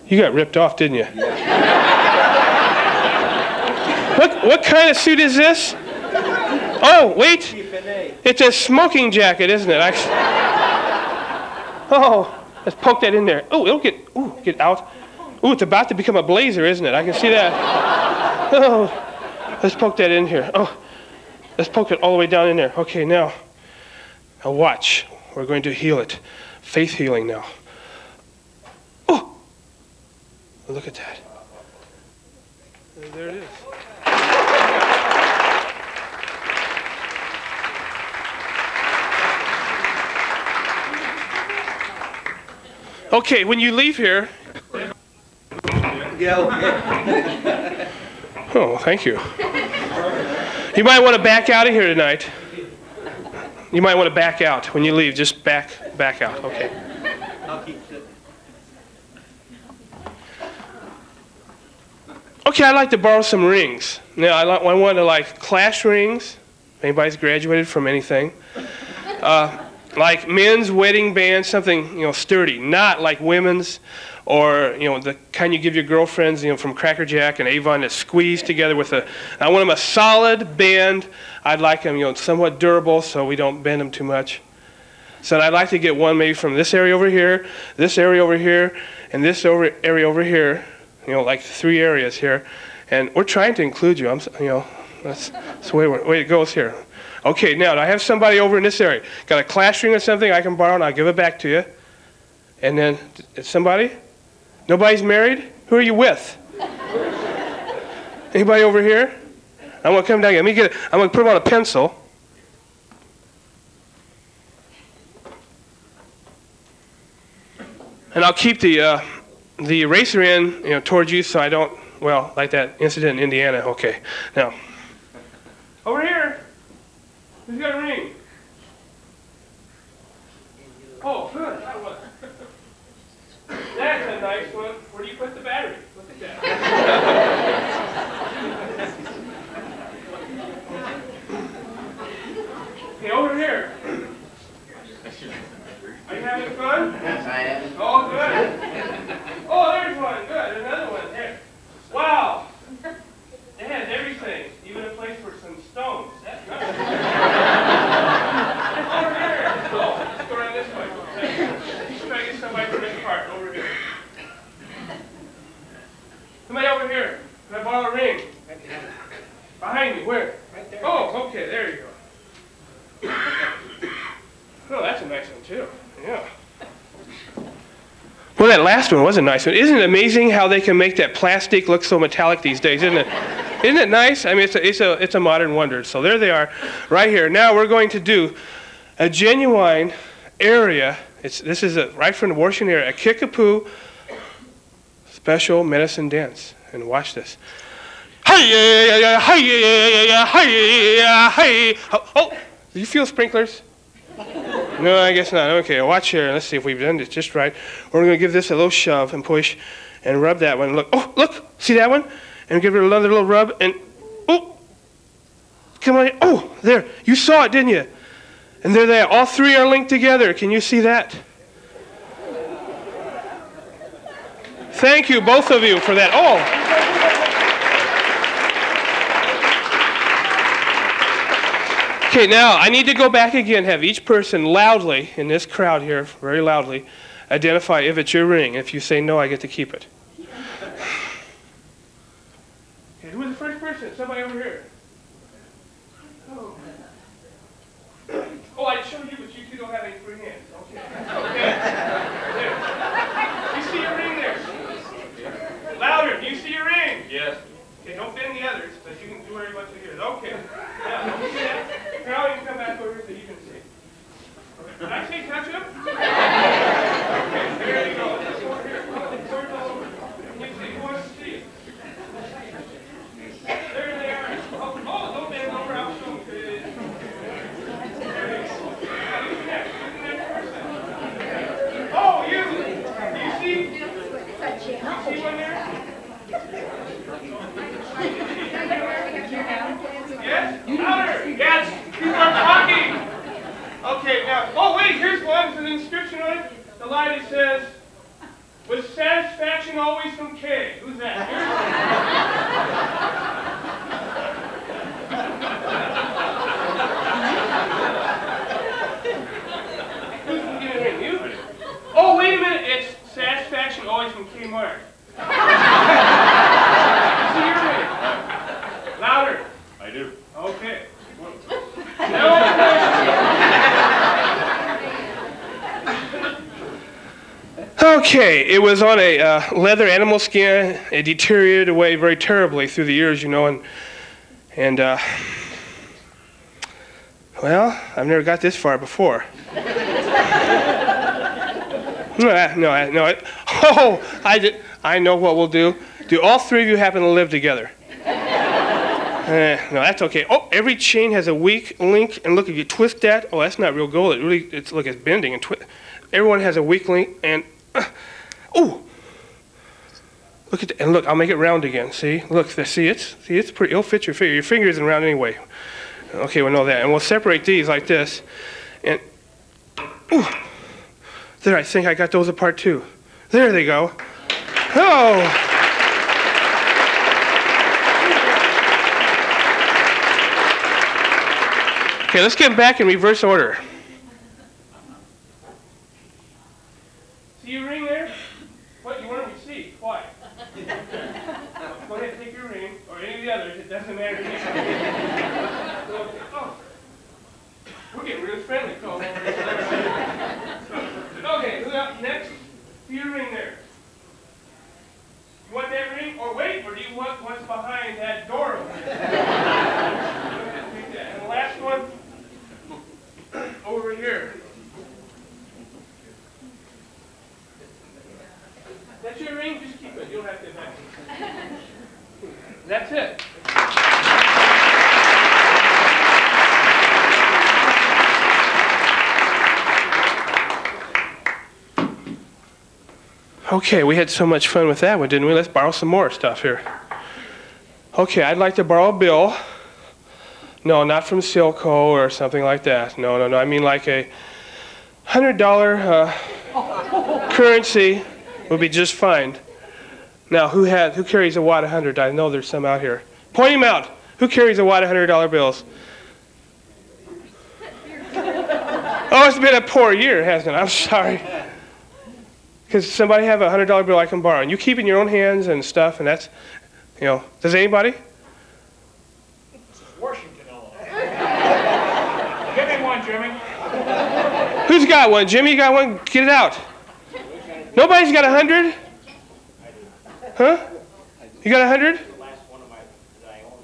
you got ripped off, didn't you? What kind of suit is this? Oh, wait. It's a smoking jacket, isn't it? Oh, let's poke that in there. Oh, it'll get out. Ooh, it's about to become a blazer, isn't it? I can see that. Oh, let's poke that in here. Oh, let's poke it all the way down in there. Okay, now watch. We're going to heal it. Faith healing now. Oh, look at that. And there it is. Okay, when you leave here. Oh, thank you. You might want to back out of here tonight. You might want to back out when you leave. Just back out. Okay. Okay, I'd like to borrow some rings. Now, I want to like clash rings. If anybody's graduated from anything. Like men's wedding bands, something sturdy, not like women's, or the kind you give your girlfriends, from Cracker Jack and Avon that's squeezed together with I want them a solid band. I'd like them, somewhat durable, so we don't bend them too much. So I'd like to get one maybe from this area over here, this area over here, and this area over here. Like 3 areas here, and we're trying to include you. That's the way it goes here. Okay, now do I have somebody over in this area? Got a clash ring or something I can borrow, and I'll give it back to you. And then, somebody? Nobody's married? Who are you with? Anybody over here? I'm going to come down here. I'm going to put them on a pencil. And I'll keep the eraser in, towards you so I don't, like that incident in Indiana. Okay, now. Over here. Who's got a ring? Oh, good. That one. That's a nice one. Where do you put the battery? Look at that. Okay, over here. Are you having fun? Yes, I am. Oh, good. Oh, there's one. Good. There's another one. There. Wow. It has everything. Even a place for some stones. That's good. Over here. Oh, let's go around this way. Let's try to get somebody from this part. Over here. Somebody over here. Can I borrow a ring? Behind me. Where? Right there. Oh, okay. There you go. Oh, that's a nice one, too. Yeah. Well, that last one was a nice one. Isn't it amazing how they can make that plastic look so metallic these days, isn't it? Isn't it nice? I mean, it's a modern wonder. So there they are, right here. Now we're going to do a genuine area. This is right from the Washington area, a Kickapoo special medicine dance. And watch this. Oh, do you feel sprinklers? No, I guess not. Okay, watch here. Let's see if we've done this just right. We're going to give this a little shove and push and rub that one. Look. Oh, look. See that one? And give it another little rub and oh. Come on. Oh, there. You saw it, didn't you? And there they are. All 3 are linked together. Can you see that? Thank you, both of you, for that. Oh. Okay, now I need to go back again, have each person loudly, in this crowd here, very loudly, identify if it's your ring. If you say no, I get to keep it. Okay, who was the first person? Somebody over here. Oh, I'd show you, but you two don't have any free hands. Okay. Okay. There. You see your ring there? Louder. Do you see your ring? Yes. Okay, don't bend the others, but you can do whatever you want to here. Okay. Now, don't you see that? Now you can come back over here so you can see. Okay. Did I say touch him? Okay, there you go. Let's go over here. Turn all over. You see, who wants to see it? There they are. Oh, don't bend over. I'll show them to you. Oh, you! Do you see? You see one there? Yes? Louder! Yes! People are talking! Okay, now, oh wait, here's one with an inscription on it. The line that says, "Was satisfaction always from K?" Who's that? Oh, wait a minute. It's satisfaction always from Kmart. See your ring? Louder. I do. Okay. Okay, it was on a leather animal skin. It deteriorated away very terribly through the years, you know, and well, I've never got this far before. I know what we'll do. Do all three of you happen to live together? No, that's okay. Oh, every chain has a weak link, and look, if you twist that, oh, that's not real gold. It's bending and twist. Everyone has a weak link, and oh, look at that, and look, I'll make it round again. See, look, see it's pretty. It'll fit your finger. Your finger isn't round anyway. Okay, we'll know that, and we'll separate these like this, and ooh. There, I think I got those apart too. There they go. Oh! Okay, let's get back in reverse order. See your ring there? What, you want to receive? Why? Go ahead and take your ring, or any of the others, it doesn't matter to me. Oh. We're getting really friendly. Okay, who's up next? See your ring there. You want that ring? Or wait, or do you want what's behind that door over there? Take that. And the last one, over here. That's your ring? Just keep it. You don't have to back it. That's it. Okay, we had so much fun with that one, didn't we? Let's borrow some more stuff here. Okay, I'd like to borrow a bill. No, not from Silco or something like that. No. I mean like a $100 currency would be just fine. Now, who carries a wad of 100? I know there's some out here. Point him out. Who carries a wad of $100 bills? Oh, it's been a poor year, hasn't it? I'm sorry. Because somebody have a $100 bill I can borrow. And you keep it in your own hands and stuff, and that's, you know, does anybody? Washington, Illinois. Give me one, Jimmy. Who's got one? Jimmy, you got one? Get it out. Nobody's got 100? Huh? You got 100? The last one of that I own.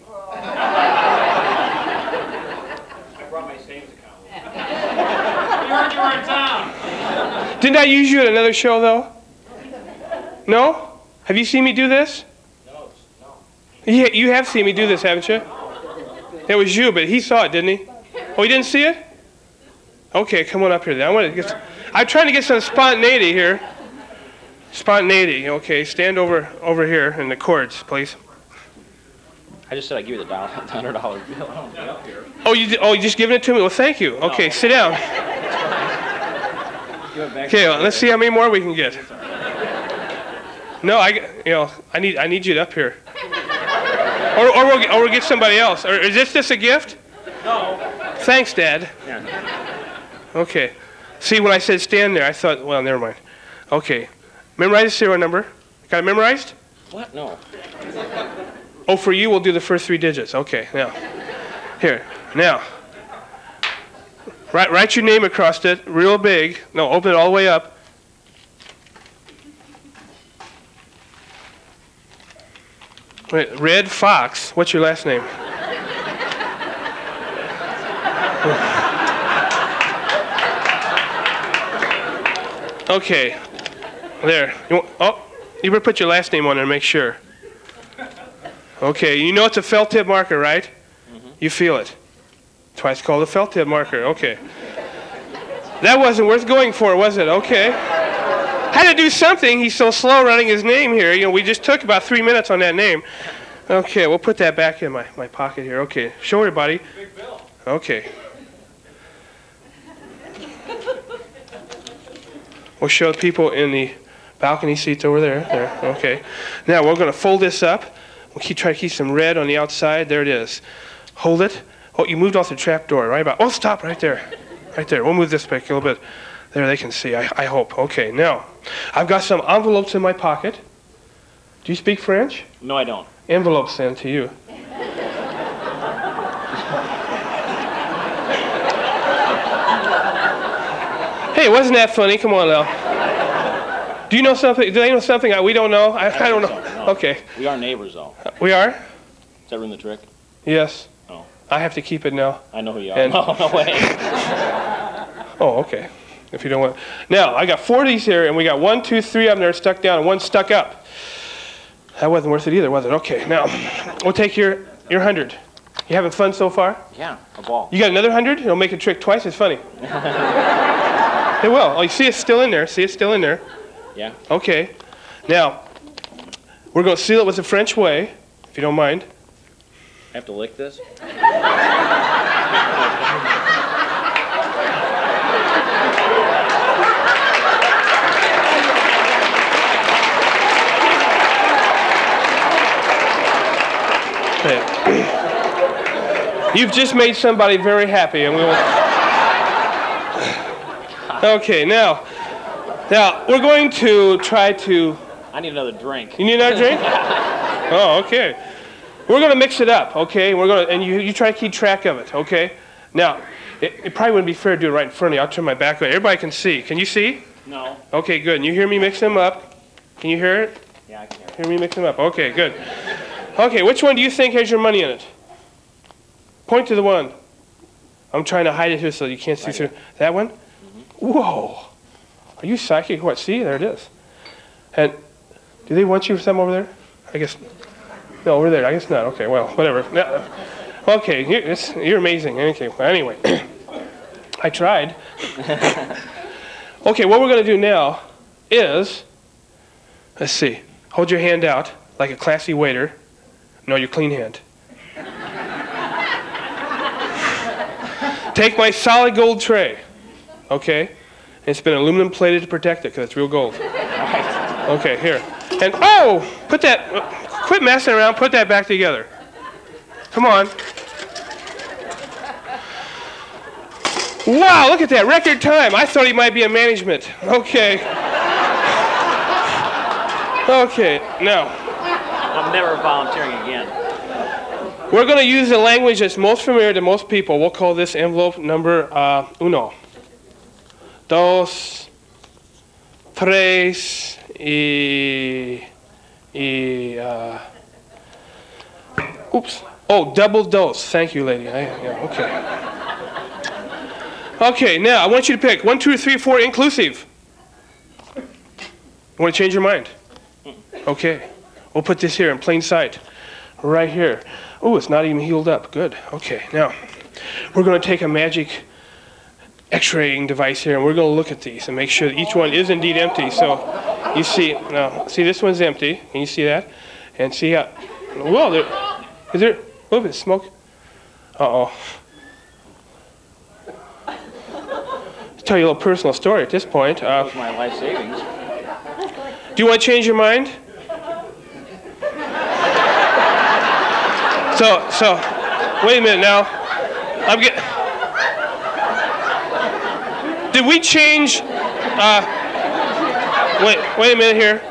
I brought my savings account. You heard you were in town. Didn't I use you at another show, though? No? Have you seen me do this? No. You have seen me do this, haven't you? It was you, but he saw it, didn't he? Oh, he didn't see it? Okay, come on up here then. I'm trying to get some spontaneity here. Spontaneity, okay. Stand over here in the cords, please. I just said I'd give you the $100 bill. Oh, you just giving it to me? Well, thank you. Okay, sit down. Okay, let's see how many more we can get. No, I need you up here. Or we'll get somebody else. Or is this just a gift? No. Thanks, Dad. Yeah. Okay. See, when I said stand there, I thought, well, never mind. Okay. Memorize the serial number. Got it memorized? What? No. Oh, for you, we'll do the first 3 digits. Okay, now. Here. Now. Write your name across it, real big. No, open it all the way up. Wait, Red Fox. What's your last name? Okay. There. You better put your last name on there and make sure. Okay, you know it's a felt tip marker, right? Mm-hmm. You feel it. That's why it's called a felt tip marker. Okay. That wasn't worth going for, was it? Okay. Had to do something. He's so slow running his name here. You know, we just took about 3 minutes on that name. Okay, we'll put that back in my pocket here. Okay, show everybody. Big bill. Okay. We'll show people in the balcony seats over there. There. Okay. Now we're going to fold this up. We'll try to keep some red on the outside. There it is. Hold it. Oh, you moved off the trap door, right about. Oh, stop right there. Right there. We'll move this back a little bit. There, they can see, I hope. Okay, now, I've got some envelopes in my pocket. Do you speak French? No, I don't. Envelopes sent to you. Hey, wasn't that funny? Come on now. Do you know something? Do they know something we don't know? I don't know. No. Okay. We are neighbors, though. We are? Does that ruin the trick? Yes. Oh. I have to keep it now. I know who you are. And- No, no way. Oh, okay. If you don't want. Now, I got 4 of these here, and we got 1, 2, 3 of them that are stuck down, and 1 stuck up. That wasn't worth it either, was it? Okay. Now, we'll take your 100. You having fun so far? Yeah, a ball. You got another 100? It'll make a trick twice as funny. It will. Oh, you see it's still in there. See it's still in there. Yeah. Okay. Now, we're going to seal it with the French way, if you don't mind. I have to lick this? Okay. You've just made somebody very happy, and we will. Okay, now we're going to try to. I need another drink. You need another drink? Oh, okay. We're going to mix it up, okay? And you try to keep track of it, okay? Now, it probably wouldn't be fair to do it right in front of you. I'll turn my back way. Everybody can see. Can you see? No. Okay, good. And you hear me mix them up? Can you hear it? Yeah, I can hear it. Hear me mix them up? Okay, good. Okay, which one do you think has your money in it? Point to the one. I'm trying to hide it here so you can't see Right through. here. That one? Mm-hmm. Whoa. Are you psychic? What? See, there it is. And do they want you for some over there? I guess. No, over there. I guess not. Okay, well, whatever. No. Okay, you're amazing. Okay, well, anyway. I tried. Okay, what we're going to do now is, let's see, hold your hand out like a classy waiter. No, your clean hand. Take my solid gold tray, okay? It's been aluminum plated to protect it because it's real gold. Okay, here. And, oh, quit messing around, put that back together. Come on. Wow, look at that, record time. I thought he might be in management. Okay. Okay, now. I'm never volunteering again. We're going to use the language that's most familiar to most people. We'll call this envelope number uno. Dos, tres, oops. Oh, double dose. Thank you, lady. Yeah, okay. Okay, now I want you to pick 1, 2, 3, 4 inclusive. You want to change your mind? Okay. We'll put this here in plain sight. Right here. Oh, it's not even healed up. Good. Okay, now we're going to take a magic x-raying device here, and we're going to look at these and make sure that each one is indeed empty. So you see, now, see this one's empty. Can you see that? And see how, whoa, is there a little bit of smoke? Uh-oh. I'll tell you a little personal story at this point. That was my life savings. Do you want to change your mind? So, wait a minute now. Did we change? Wait a minute here.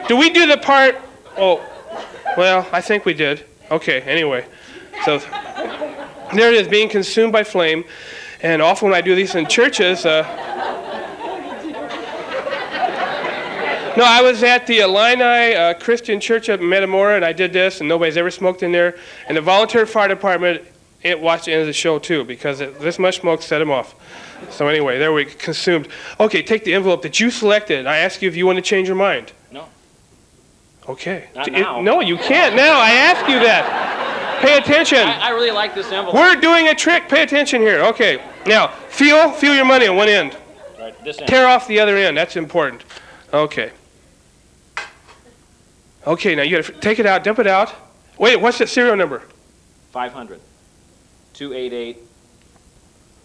Did we do the part? Oh, well, I think we did. Okay. Anyway, so there it is, being consumed by flame. And often when I do these in churches, no, I was at the Illini Christian Church at Metamora, and I did this, and nobody's ever smoked in there. And the volunteer fire department, it watched the end of the show too, because this much smoke set them off. So anyway, there we consumed. Okay, take the envelope that you selected. I ask you if you want to change your mind. No. Okay. Not now. No, you can't now. I ask you that. Pay attention. I really like this envelope. We're doing a trick. Pay attention here. Okay. Now, feel your money on one end. Right, this end. Tear off the other end. That's important. Okay. Okay, now you got to take it out, dump it out. Wait, what's the serial number? 500. 288.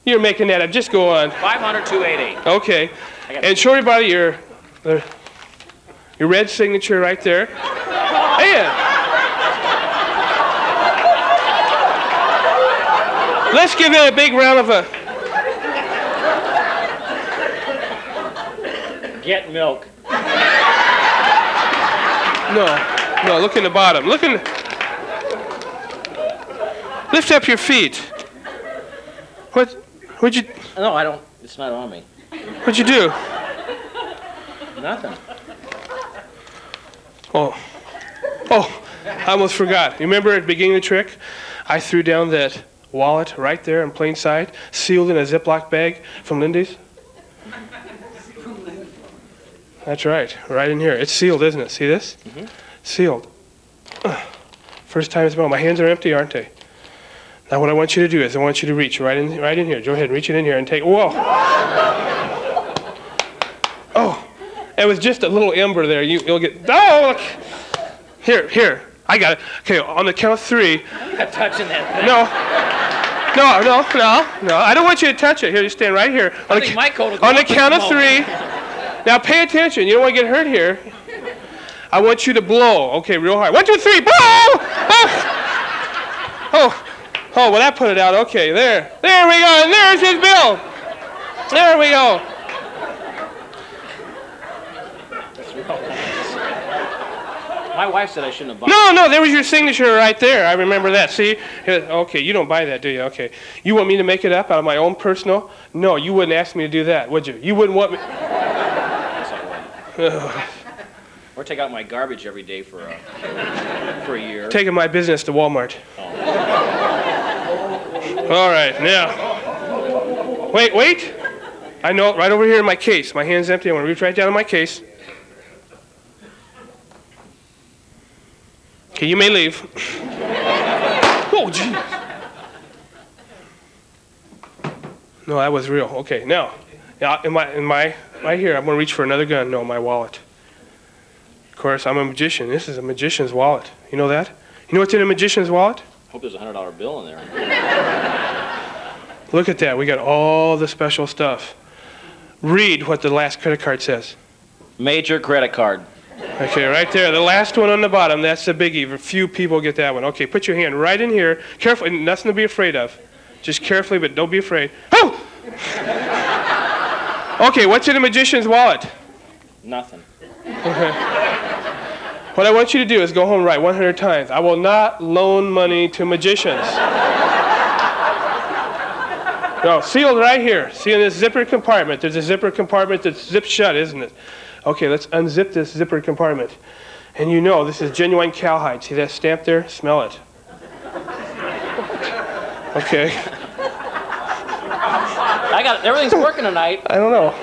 You're making that up. Just go on. 500, 288. Okay. And show everybody your red signature right there. And let's give it a big round of a... Get milk. No, look in the bottom. Lift up your feet. What'd you... No, I don't. It's not on me. What'd you do? Nothing. Oh, I almost forgot. You remember at the beginning of the trick? I threw down that wallet right there in plain sight, sealed in a Ziploc bag from Lindy's. That's right in here. It's sealed, isn't it? See this? Mm-hmm. Sealed. First time it's been. My hands are empty, aren't they? Now what I want you to do is I want you to reach right in here. Go ahead, reach it in here and take. Whoa! Oh, it was just a little ember there. You'll get. Oh, look. Here. I got it. Okay, on the count of 3. I'm not touching that thing. No. I don't want you to touch it. Here, you stand right here. On the count of 3. Now pay attention. You don't want to get hurt here. I want you to blow. Okay, real hard. 1, 2, 3. Blow! Oh, well, that put it out. Okay, there. There we go. And there's his bill. There we go. My wife said I shouldn't have bought it. No, there was your signature right there. I remember that. See? Okay, you don't buy that, do you? Okay. You want me to make it up out of my own personal? No, you wouldn't ask me to do that, would you? You wouldn't want me... Or take out my garbage every day for a year. Taking my business to Walmart. Oh. All right, now. Wait. I know, right over here in my case. My hand's empty. I want to reach right down in my case. Okay, you may leave. Oh, gee. No, that was real. Okay, now, in my right here, I'm going to reach for another gun. No, my wallet. Of course, I'm a magician. This is a magician's wallet. You know that? You know what's in a magician's wallet? Hope there's a $100 bill in there. Look at that. We got all the special stuff. Read what the last credit card says. Major credit card. Okay, right there. The last one on the bottom, that's the biggie. Few people get that one. Okay, put your hand right in here. Carefully, nothing to be afraid of. Just carefully, but don't be afraid. Oh! Okay, what's in a magician's wallet? Nothing. Okay. What I want you to do is go home and write 100 times. I will not loan money to magicians. No, sealed right here. See in this zipper compartment. There's a zipper compartment that's zipped shut, isn't it? Okay, let's unzip this zipper compartment. And you know this is genuine cowhide. See that stamp there? Smell it. Okay. Everything's working tonight. I don't know.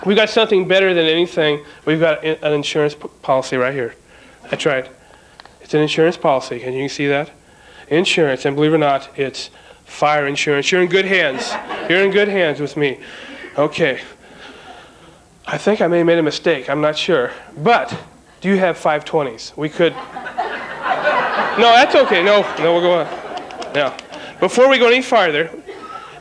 We've got something better than anything. We've got an insurance policy right here. That's right. It's an insurance policy. Can you see that? Insurance, and believe it or not, it's fire insurance. You're in good hands. You're in good hands with me. Okay. I think I may have made a mistake. I'm not sure. But do you have 520s? We could... No, that's okay. No, we'll go on. Now, before we go any farther,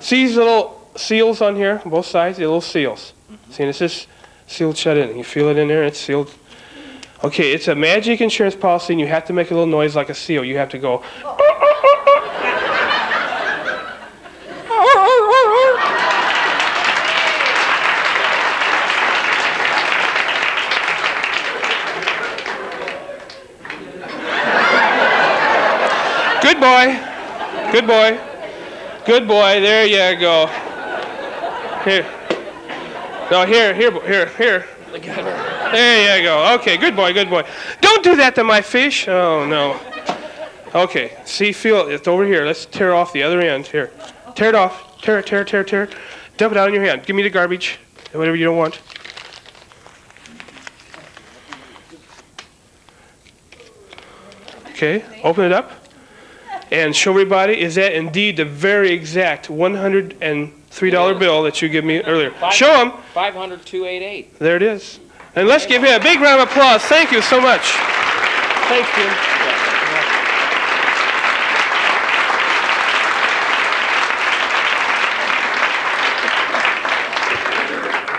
see these little seals on here, both sides, the little seals. See, this is sealed shut in. You feel it in there? It's sealed. Okay, it's a magic insurance policy, and you have to make a little noise like a seal. You have to go. Good boy. Good boy. Good boy. There you go. Here. No, here. There you go. Okay, good boy, good boy. Don't do that to my fish. Oh, no. Okay, see, feel it. It's over here. Let's tear off the other end. Here. Tear it off. Tear it. Dump it out in your hand. Give me the garbage. Whatever you don't want. Okay, open it up. And show everybody, is that indeed the very exact $103 bill that you gave me earlier? Show them. 500,288. There it is. And let's give him a big round of applause. Thank you so much. Thank you.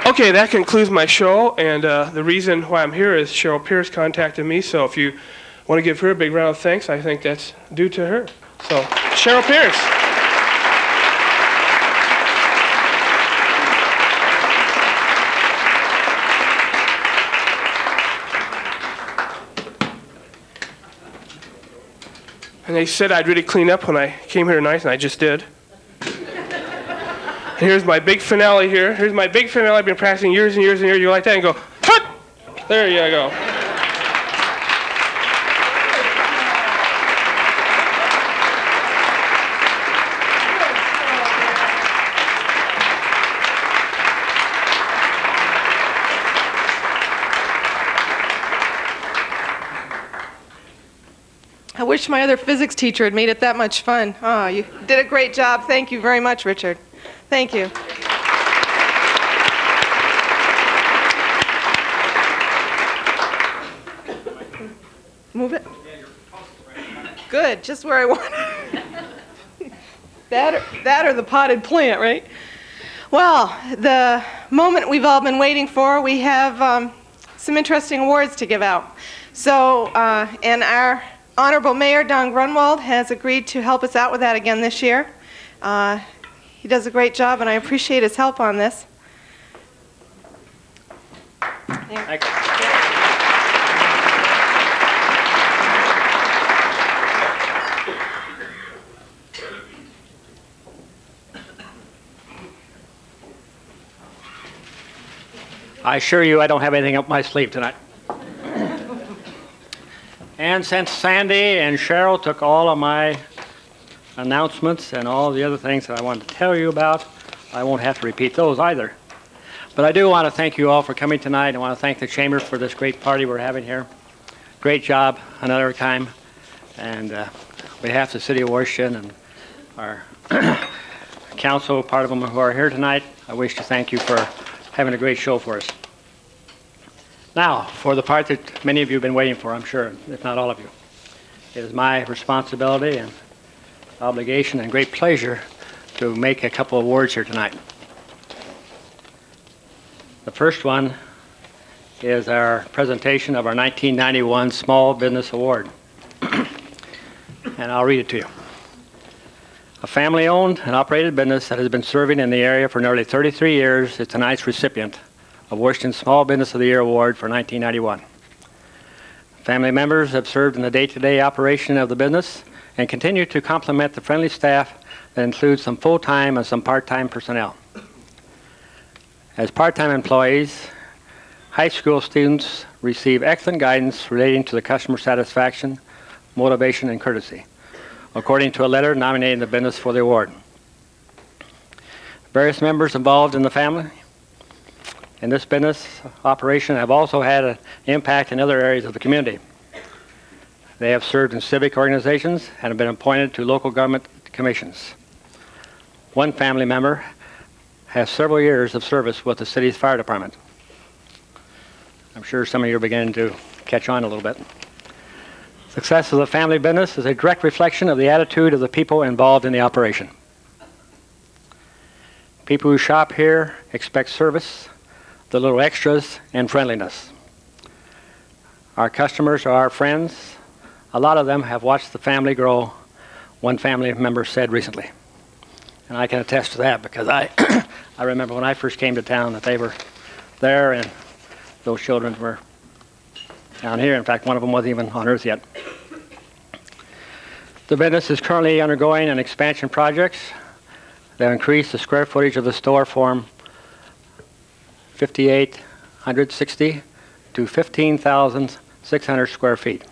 Okay, that concludes my show, and the reason why I'm here is Cheryl Pierce contacted me, so if you want to give her a big round of thanks, I think that's due to her. So, Cheryl Pierce. And they said I'd really clean up when I came here tonight, and I just did. And here's my big finale here. Here's my big finale. I've been practicing years and years and years. You like that? And go, hut! There you go. I wish my other physics teacher had made it that much fun. Oh, you did a great job. Thank you very much, Richard. Thank you. Move it. Good, just where I want it. That or the potted plant, right? Well, the moment we've all been waiting for, we have some interesting awards to give out. So, and our Honorable Mayor Don Grunwald has agreed to help us out with that again this year. He does a great job, and I appreciate his help on this. Thank you. I assure you I don't have anything up my sleeve tonight. And since Sandy and Cheryl took all of my announcements and all the other things that I wanted to tell you about, I won't have to repeat those either. But I do want to thank you all for coming tonight. I want to thank the Chamber for this great party we're having here. Great job another time. And on behalf of the City of Washington and our council, part of them who are here tonight, I wish to thank you for having a great show for us. Now, for the part that many of you have been waiting for, I'm sure, if not all of you. It is my responsibility and obligation and great pleasure to make a couple of awards here tonight. The first one is our presentation of our 1991 Small Business Award. And I'll read it to you. A family-owned and operated business that has been serving in the area for nearly 33 years is tonight's recipient of Washington's Small Business of the Year Award for 1991. Family members have served in the day-to-day operation of the business and continue to complement the friendly staff that includes some full-time and some part-time personnel. As part-time employees, high school students receive excellent guidance relating to the customer satisfaction, motivation, and courtesy, according to a letter nominating the business for the award. Various members involved in the family in this business operation have also had an impact in other areas of the community. They have served in civic organizations and have been appointed to local government commissions. One family member has several years of service with the city's fire department. I'm sure some of you are beginning to catch on a little bit. Success of the family business is a direct reflection of the attitude of the people involved in the operation. People who shop here expect service, the little extras, and friendliness. Our customers are our friends. A lot of them have watched the family grow, one family member said recently. And I can attest to that because I remember when I first came to town that they were there and those children were down here. In fact, one of them wasn't even on Earth yet. The business is currently undergoing an expansion project that increase the square footage of the store from 5,860 to 15,600 square feet.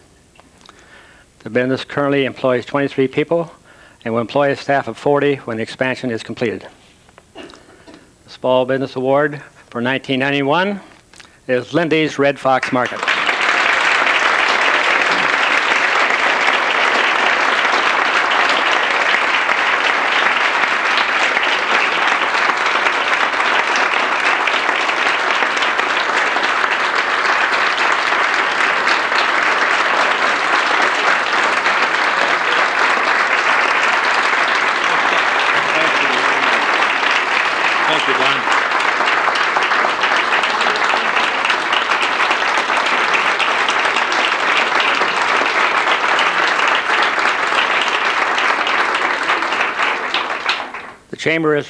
The business currently employs 23 people and will employ a staff of 40 when the expansion is completed. The Small Business Award for 1991 is Lindy's Red Fox Market. The Chamber of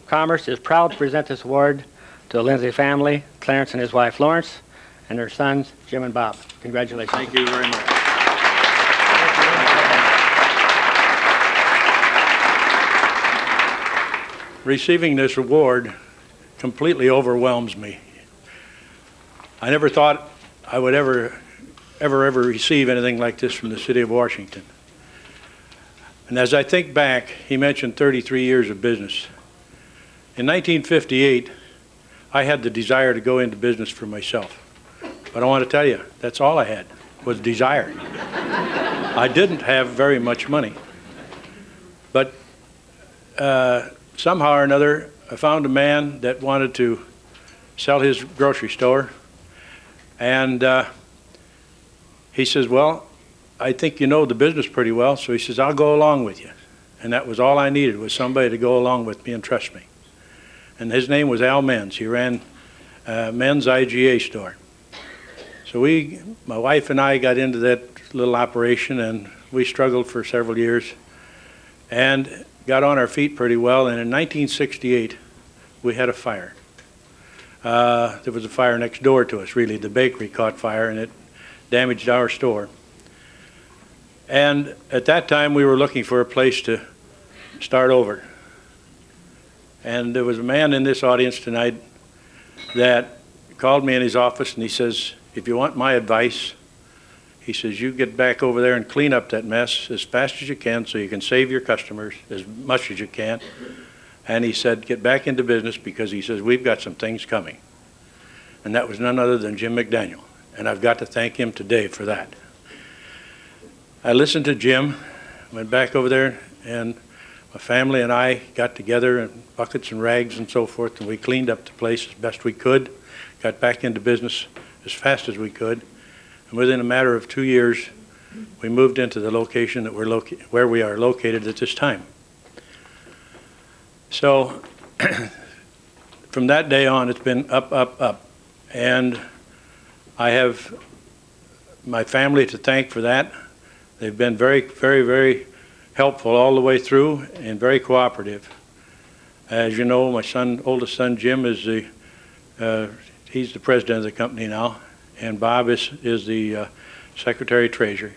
Commerce is proud to present this award to the Lindsay family, Clarence and his wife Florence, and their sons Jim and Bob. Congratulations. Thank you very much. Receiving this award completely overwhelms me. I never thought I would ever receive anything like this from the city of Washington. And as I think back, he mentioned 33 years of business. In 1958, I had the desire to go into business for myself. But I want to tell you, that's all I had, was desire. I didn't have very much money. But somehow or another, I found a man that wanted to sell his grocery store. And he says, well, I think you know the business pretty well. So he says, I'll go along with you. And that was all I needed, was somebody to go along with me and trust me. And his name was Al Menz. He ran Men's IGA store. So my wife and I got into that little operation, and we struggled for several years and got on our feet pretty well. And in 1968, we had a fire. There was a fire next door to us, really. The bakery caught fire, and it damaged our store. And at that time, we were looking for a place to start over. And there was a man in this audience tonight that called me in his office, and he says, if you want my advice, he says, you get back over there and clean up that mess as fast as you can so you can save your customers as much as you can. And he said, get back into business, because he says, we've got some things coming. And that was none other than Jim McDaniel. And I've got to thank him today for that. I listened to Jim, went back over there, and my family and I got together in buckets and rags and so forth, and we cleaned up the place as best we could, got back into business as fast as we could. And within a matter of 2 years, we moved into the location that where we are located at this time. So from that day on, it's been up, up, up. And I have my family to thank for that. They've been very, very, very helpful all the way through and very cooperative. As you know, my oldest son Jim is he's the president of the company now, and Bob is the secretary treasurer.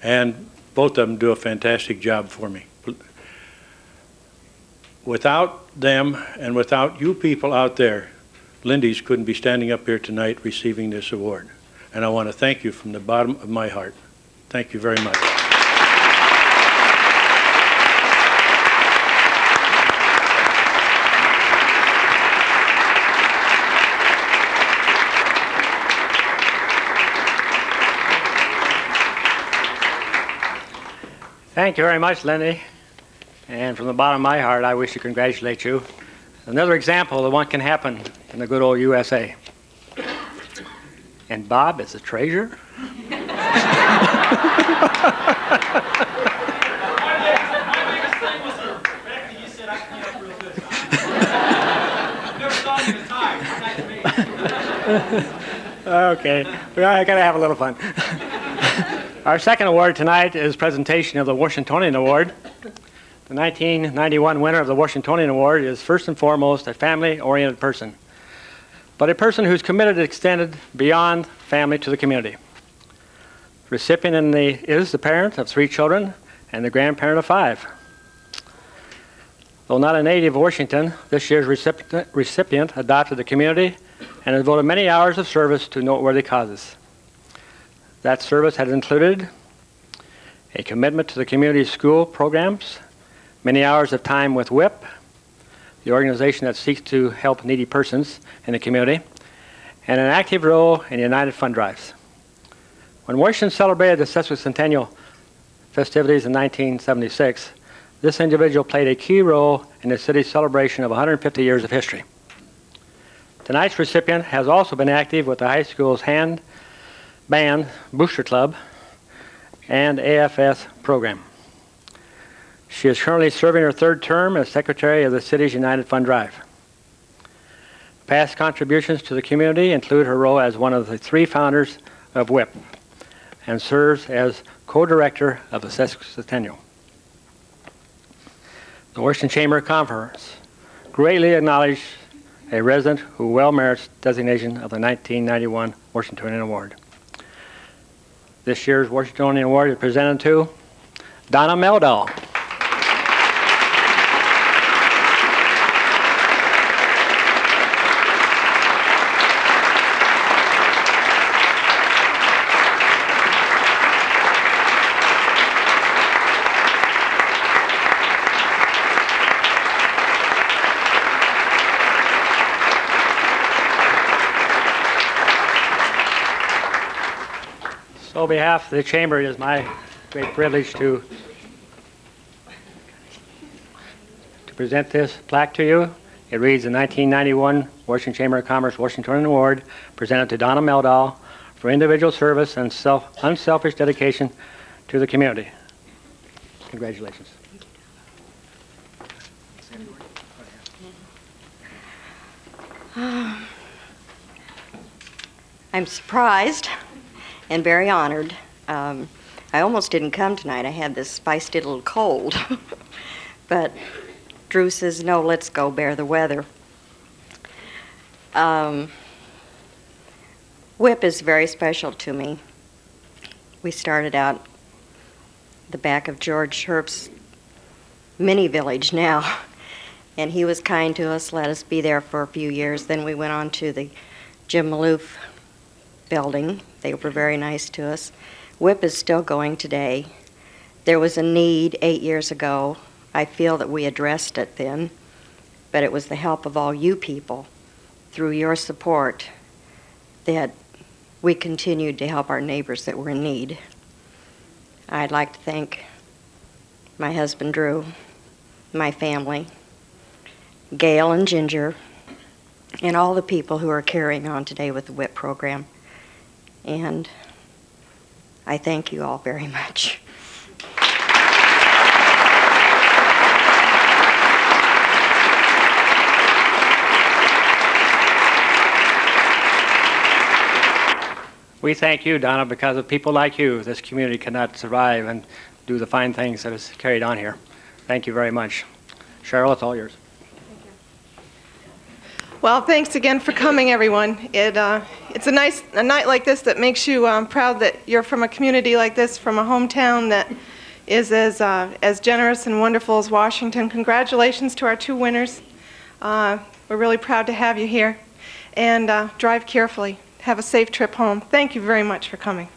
And both of them do a fantastic job for me. Without them and without you people out there, Lindy's couldn't be standing up here tonight receiving this award. And I want to thank you from the bottom of my heart. Thank you very much. Thank you very much, Lindy. And from the bottom of my heart, I wish to congratulate you. Another example of what can happen in the good old USA. And Bob is the treasurer? Okay, I gotta have a little fun. Our second award tonight is presentation of the Washingtonian Award. The 1991 winner of the Washingtonian Award is first and foremost a family-oriented person, but a person who's committed and extended beyond family to the community. The recipient is the parent of 3 children and the grandparent of 5. Though not a native of Washington, this year's recipient adopted the community and has devoted many hours of service to noteworthy causes. That service has included a commitment to the community school programs, many hours of time with WHIP, the organization that seeks to help needy persons in the community, and an active role in United Fund drives. When Washington celebrated the sesquicentennial festivities in 1976, this individual played a key role in the city's celebration of 150 years of history. Tonight's recipient has also been active with the high school's band booster club and AFS program. She is currently serving her 3rd term as secretary of the city's United Fund Drive. Past contributions to the community include her role as one of the 3 founders of WHIP and serves as co-director of the sesquicentennial. The Washington Chamber of Commerce greatly acknowledged a resident who well merits designation of the 1991 Washingtonian Award. This year's Washingtonian Award is presented to Donna Meldal. On behalf of the Chamber, it is my great privilege to present this plaque to you. It reads the 1991 Washington Chamber of Commerce Washingtonian Award presented to Donna Meldal for individual service and unselfish dedication to the community. Congratulations. I'm surprised and very honored. I almost didn't come tonight. I had this feisty little cold. But Drew says, no, let's go bear the weather. WHIP is very special to me. We started out the back of George Herp's mini village now, and he was kind to us, let us be there for a few years. Then we went on to the Jim Maloof building. They were very nice to us. WHIP is still going today. There was a need 8 years ago. I feel that we addressed it then, but it was the help of all you people through your support that we continued to help our neighbors that were in need. I'd like to thank my husband Drew, my family, Gail and Ginger, and all the people who are carrying on today with the WHIP program. And I thank you all very much. We thank you, Donna, because of people like you, this community cannot survive and do the fine things that is carried on here. Thank you very much. Cheryl, it's all yours. Well, thanks again for coming, everyone. It's a night like this that makes you proud that you're from a community like this, from a hometown that is as generous and wonderful as Washington. Congratulations to our 2 winners. We're really proud to have you here. And drive carefully. Have a safe trip home. Thank you very much for coming.